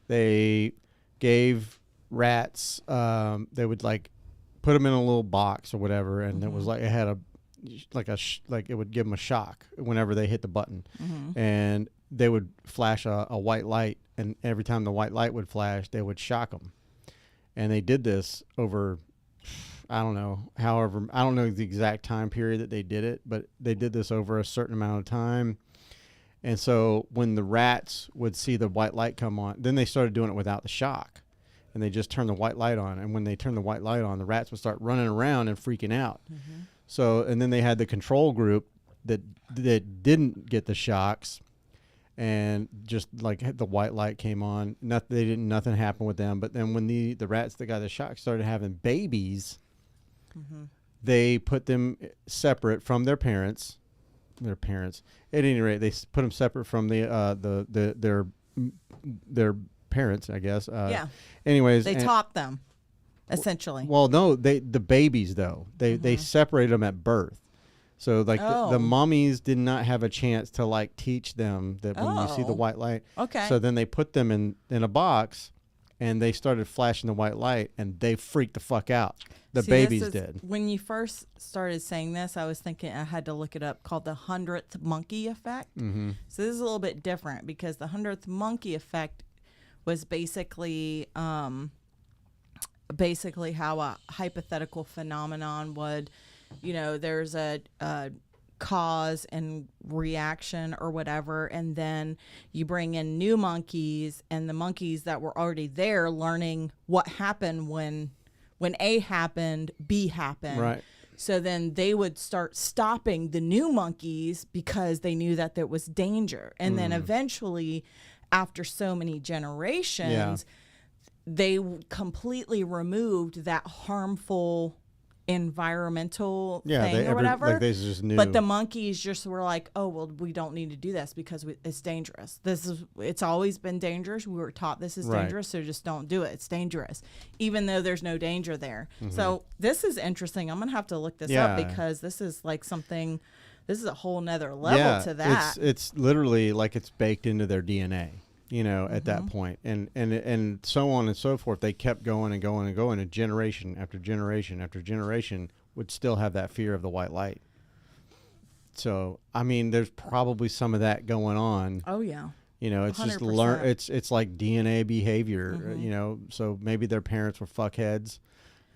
they gave rats, they would like put them in a little box or whatever, and it was like it had it would give them a shock whenever they hit the button, and they would flash a white light, and every time the white light would flash, they would shock them. And they did this over, I don't know the exact time period that they did it, but they did this over a certain amount of time. And so when the rats would see the white light come on, then they started doing it without the shock. And they just turned the white light on. And when they turned the white light on, the rats would start running around and freaking out. So, and then they had the control group that didn't get the shocks. And just like the white light came on, nothing happened with them. But then when the rats that got the shock started having babies, they put them separate from their parents. At any rate, they put them separate from their parents, I guess. Anyways, they taught them, essentially. Well, no, the babies though they separated them at birth. So like the mummies did not have a chance to like teach them that when you see the white light. Okay. So then they put them in a box, and they started flashing the white light, and they freaked the fuck out. The babies did. When you first started saying this, I was thinking I had to look it up, called the 100th monkey effect. So this is a little bit different, because the 100th monkey effect was basically how a hypothetical phenomenon would, there's a cause and reaction or whatever, and then you bring in new monkeys, and the monkeys that were already there learning what happened when A happened, B happened. Right. So then they would start stopping the new monkeys because they knew that there was danger. And then eventually, after so many generations, they completely removed that harmful environmental thing or whatever. Like they just knew. But the monkeys just were like, oh, well, we don't need to do this because it's dangerous. It's always been dangerous. We were taught this is dangerous, so just don't do it. It's dangerous, even though there's no danger there. So this is interesting. I'm going to have to look this up, because this is like something, this is a whole nother level to that. It's literally like it's baked into their DNA. At that point, and so on and so forth. They kept going and going and going, and generation after generation after generation would still have that fear of the white light. So, I mean, there's probably some of that going on. Oh yeah. It's 100%. just it's like DNA behavior. So maybe their parents were fuckheads.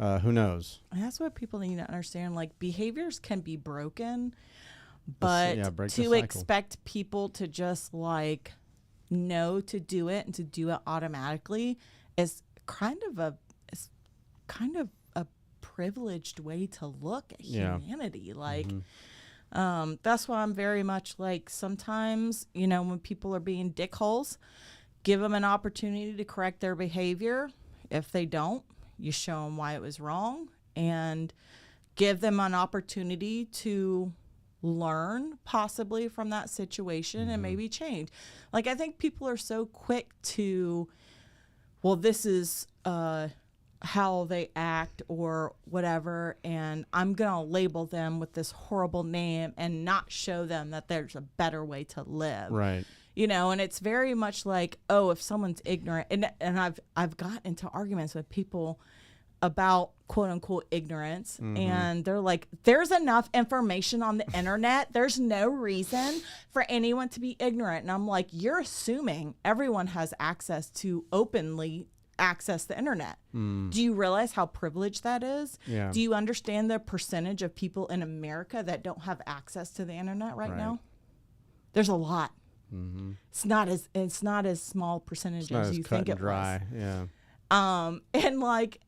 Who knows? And that's what people need to understand. Like, behaviors can be broken, but break the to cycle. expect people to just like know to do it and to do it automatically is kind of a privileged way to look at humanity. Like, that's why I'm very much like, sometimes, you know, when people are being dickholes, give them an opportunity to correct their behavior. If they don't, you show them why it was wrong and give them an opportunity to learn possibly from that situation and maybe change. Like, I think people are so quick to, well, this is how they act or whatever, and I'm gonna label them with this horrible name and not show them that there's a better way to live. Right. You know, and it's very much like, oh, if someone's ignorant, and I've gotten into arguments with people about quote unquote ignorance, and they're like, there's enough information on the internet, there's no reason for anyone to be ignorant. And I'm like, you're assuming everyone has access to openly access the internet. Do you realize how privileged that is? Yeah. Do you understand the percentage of people in America that don't have access to the internet right now? There's a lot. It's not as small percentage as you think it was. Yeah. And like,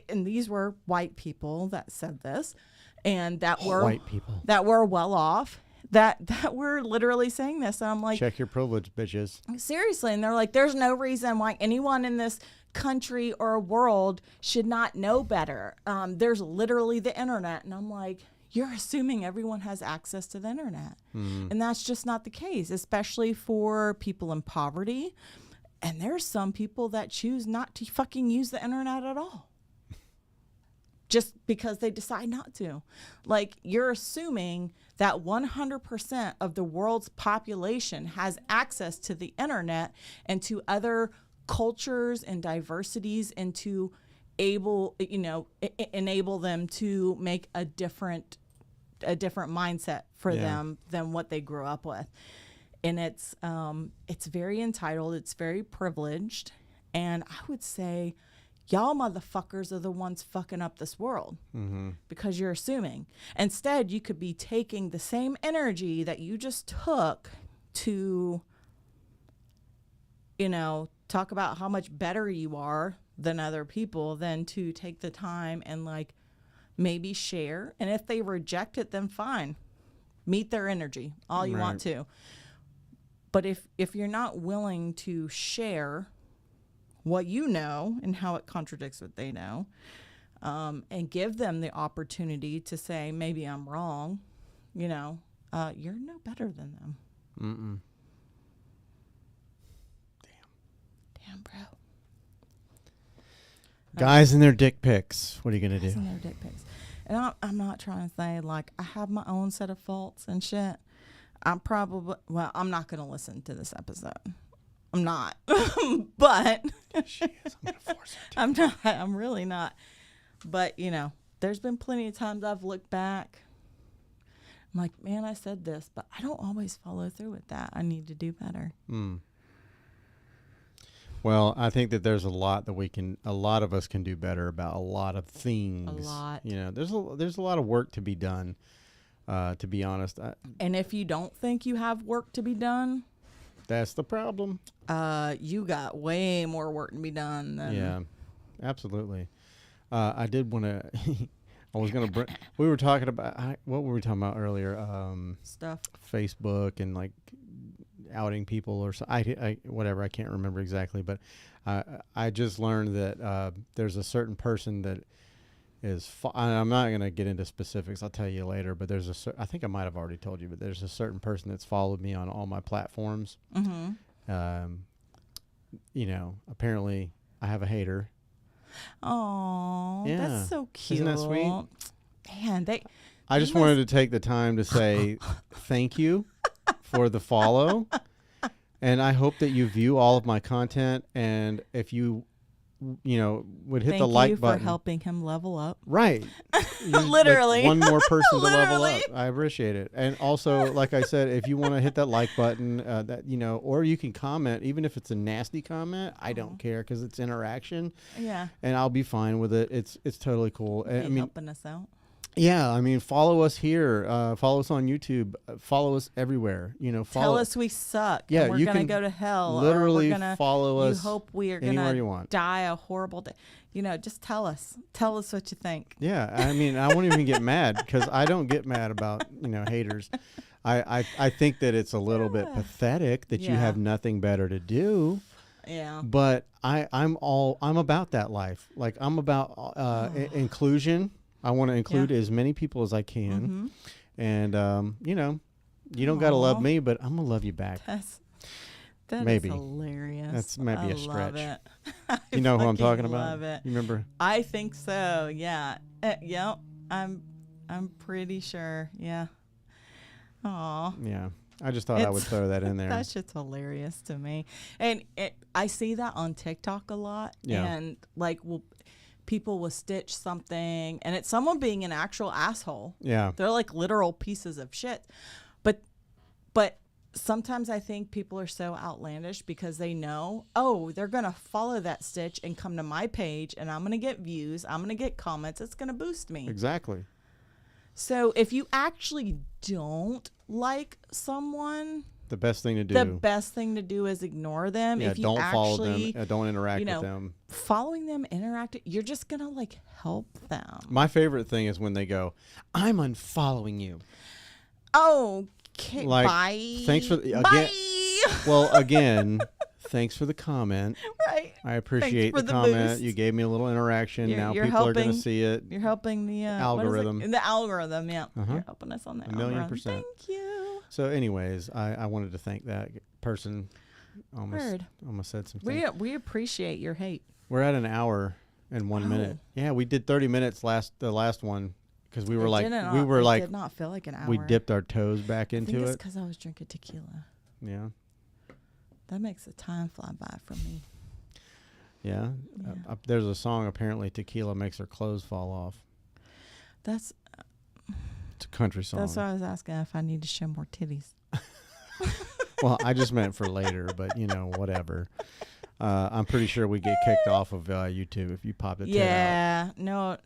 and these were white people that said this, and that were white people that were well off, that were literally saying this. And I'm like, check your privilege, bitches. Seriously. And they're like, there's no reason why anyone in this country or world should not know better. There's literally the internet. And I'm like, you're assuming everyone has access to the internet. And that's just not the case, especially for people in poverty. And there's some people that choose not to fucking use the internet at all, just because they decide not to. Like, you're assuming that 100% of the world's population has access to the internet and to other cultures and diversities, and to enable them to make a different mindset for them than what they grew up with. And it's very entitled, it's very privileged, and I would say y'all motherfuckers are the ones fucking up this world, because you're assuming. Instead, you could be taking the same energy that you just took to, talk about how much better you are than other people, than to take the time and like maybe share. And if they reject it, then fine. Meet their energy all you want to. But if you're not willing to share what you know and how it contradicts what they know, and give them the opportunity to say, maybe I'm wrong, you're no better than them. Damn, bro. Guys and their dick pics. What are you going to do? Guys and their dick pics. And I'm not trying to say, like, I have my own set of faults and shit. I'm not going to listen to this episode. I'm not. But she is. I'm going to force her to. I'm not. I'm really not. But, there's been plenty of times I've looked back. I'm like, man, I said this, but I don't always follow through with that. I need to do better. Well, I think that there's a lot of us can do better about a lot of things. A lot. There's a lot of work to be done, to be honest. And if you don't think you have work to be done, that's the problem. You got way more work to be done than. Yeah, absolutely. I did want to. I was gonna bring. We were talking about what were we talking about earlier? Stuff. Facebook and like outing people or so. Whatever. I can't remember exactly, but I just learned that there's a certain person that is. I'm not gonna get into specifics. I'll tell you later. But there's I think I might have already told you, but there's a certain person that's followed me on all my platforms. Apparently I have a hater. Oh, yeah. That's so cute. Isn't that sweet? Man, I just wanted to take the time to say thank you for the follow. And I hope that you view all of my content. And if you, would hit the like button. Thank you for helping him level up. Right. Literally. Like one more person to level up. I appreciate it. And also, like I said, if you want to hit that like button, or you can comment, even if it's a nasty comment, I don't care because it's interaction. Yeah. And I'll be fine with it. It's totally cool. Helping us out. Yeah, I mean, follow us here. Follow us on YouTube. Follow us everywhere. Tell us we suck. Yeah, and we're gonna go to hell. Literally or we're gonna, follow us. You hope we are anywhere gonna you want. die a horrible day. Just tell us. Tell us what you think. Yeah, I mean, I won't even get mad because I don't get mad about haters. I think that it's a little bit pathetic that you have nothing better to do. Yeah. But I'm about that life. Like, I'm about inclusion. I want to include as many people as I can. And you don't got to love me, but I'm gonna love you back. That maybe. Is hilarious. That's maybe a stretch. Love it. You know who I'm talking about? Love it. You remember? I think so. Yeah. Yep. I'm pretty sure. Yeah. Aw. Yeah. I just thought I would throw that in there. That shit's hilarious to me. And I see that on TikTok a lot. Yeah. And people will stitch something and it's someone being an actual asshole. Yeah. They're like literal pieces of shit. But sometimes I think people are so outlandish because they know, they're going to follow that stitch and come to my page and I'm going to get views. I'm going to get comments. It's going to boost me. Exactly. So if you actually don't like someone, the best thing to do is ignore them. Yeah, if you don't follow actually, them. Don't interact with them. Following them, you're just going to help them. My favorite thing is when they go, I'm unfollowing you. Okay, bye. Thanks for again. Bye. Well, again, thanks for the comment. Right. I appreciate the comment. Boost. You gave me a little interaction. Now people are going to see it. You're helping the algorithm. The algorithm, yeah. You're helping us on the algorithm. 1,000,000%. Thank you. So, anyways, I wanted to thank that person. Almost said something. We appreciate your hate. We're at an hour and 1 minute. Yeah, we did 30 minutes the last one. Because we were did not feel like an hour. We dipped our toes back into it. It's because I was drinking tequila. Yeah. That makes the time fly by for me. Yeah. There's a song, apparently tequila makes her clothes fall off. It's a country song. That's why I was asking if I need to show more titties. Well, I just meant for later, but whatever. I'm pretty sure we get kicked off of YouTube if you pop it. Yeah, no,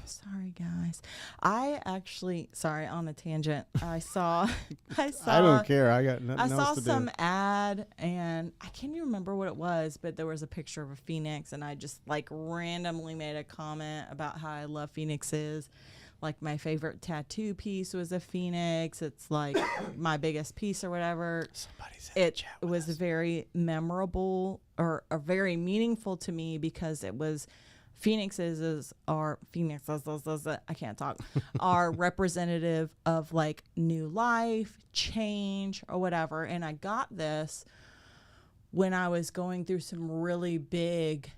sorry guys. I actually, on a tangent. I saw. I don't care. I got nothing else to do. I saw some ad, and I can't even remember what it was, but there was a picture of a phoenix, and I just randomly made a comment about how I love phoenixes. Like my favorite tattoo piece was a phoenix. It's like my biggest piece or whatever. It was very memorable or very meaningful to me because it was phoenixes are I can't talk are representative of new life, change or whatever. And I got this when I was going through some really big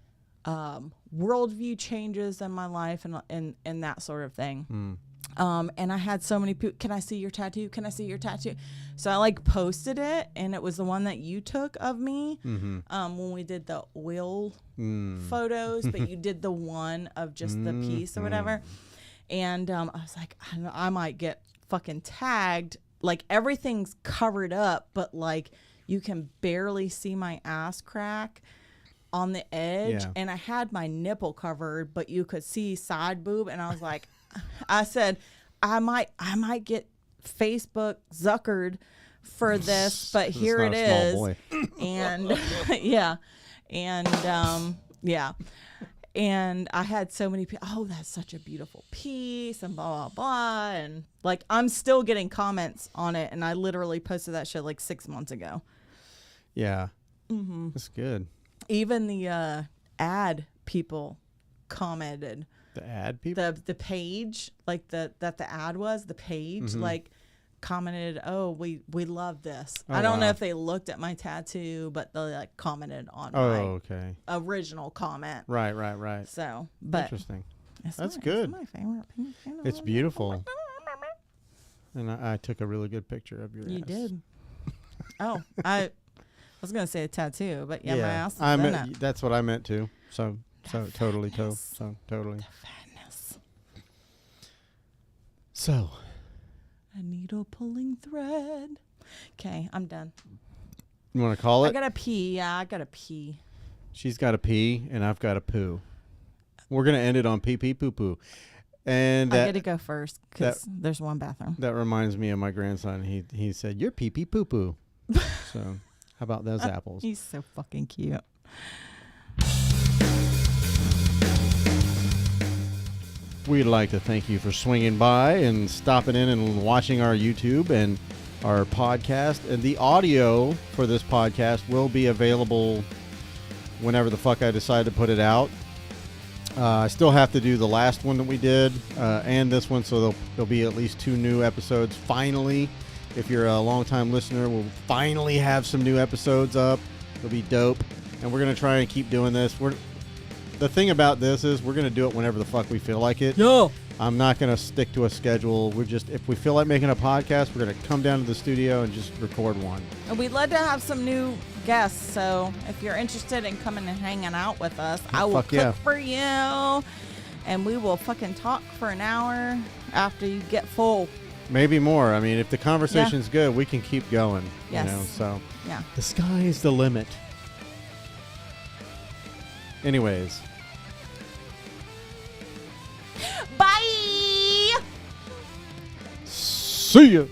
worldview changes in my life and that sort of thing. And I had so many people, can I see your tattoo? Can I see your tattoo? So I posted it, and it was the one that you took of me when we did the oil photos, but you did the one of just the piece or whatever. And I was like, I might get fucking tagged. Everything's covered up, but you can barely see my ass crack on the edge, and I had my nipple covered, but you could see side boob, and I was like, I said, I might get Facebook Zuckered for this, but here it is, and and I had so many people. Oh, that's such a beautiful piece, and blah blah blah, and I'm still getting comments on it, and I literally posted that shit 6 months ago. Yeah, that's good. Even the ad people commented. The ad people? The page, that the ad was, the page, commented, we love this. I don't know if they looked at my tattoo, but they commented on my original comment. Right. So, but interesting. That's good. It's my favorite. It's beautiful. And I took a really good picture of your ass. You did. Oh, I was gonna say a tattoo, but my ass is in it. That's what I meant to. So totally. The fatness. So. A needle pulling thread. Okay, I'm done. You want to call it? I gotta pee. Yeah, I gotta pee. She's got to pee, and I've got to poo. We're gonna end it on pee pee poo poo. And I get to go first because there's one bathroom. That reminds me of my grandson. He said, "You're pee pee poo poo." So how about those apples? He's so fucking cute. We'd like to thank you for swinging by and stopping in and watching our YouTube and our podcast. And the audio for this podcast will be available whenever the fuck I decide to put it out. I still have to do the last one that we did and this one, so there'll be at least 2 new episodes. Finally, if you're a long-time listener, we'll finally have some new episodes up. It'll be dope, and we're going to try and keep doing this. The thing about this is we're going to do it whenever the fuck we feel like it. Yo! I'm not going to stick to a schedule. If we feel like making a podcast, we're going to come down to the studio and just record one. And we'd love to have some new guests, so if you're interested in coming and hanging out with us, I will cook for you, and we will fucking talk for an hour after you get full. Maybe more. I mean, if the conversation's good, we can keep going. Yes. You know, so yeah. The sky's the limit. Anyways. Bye! See ya!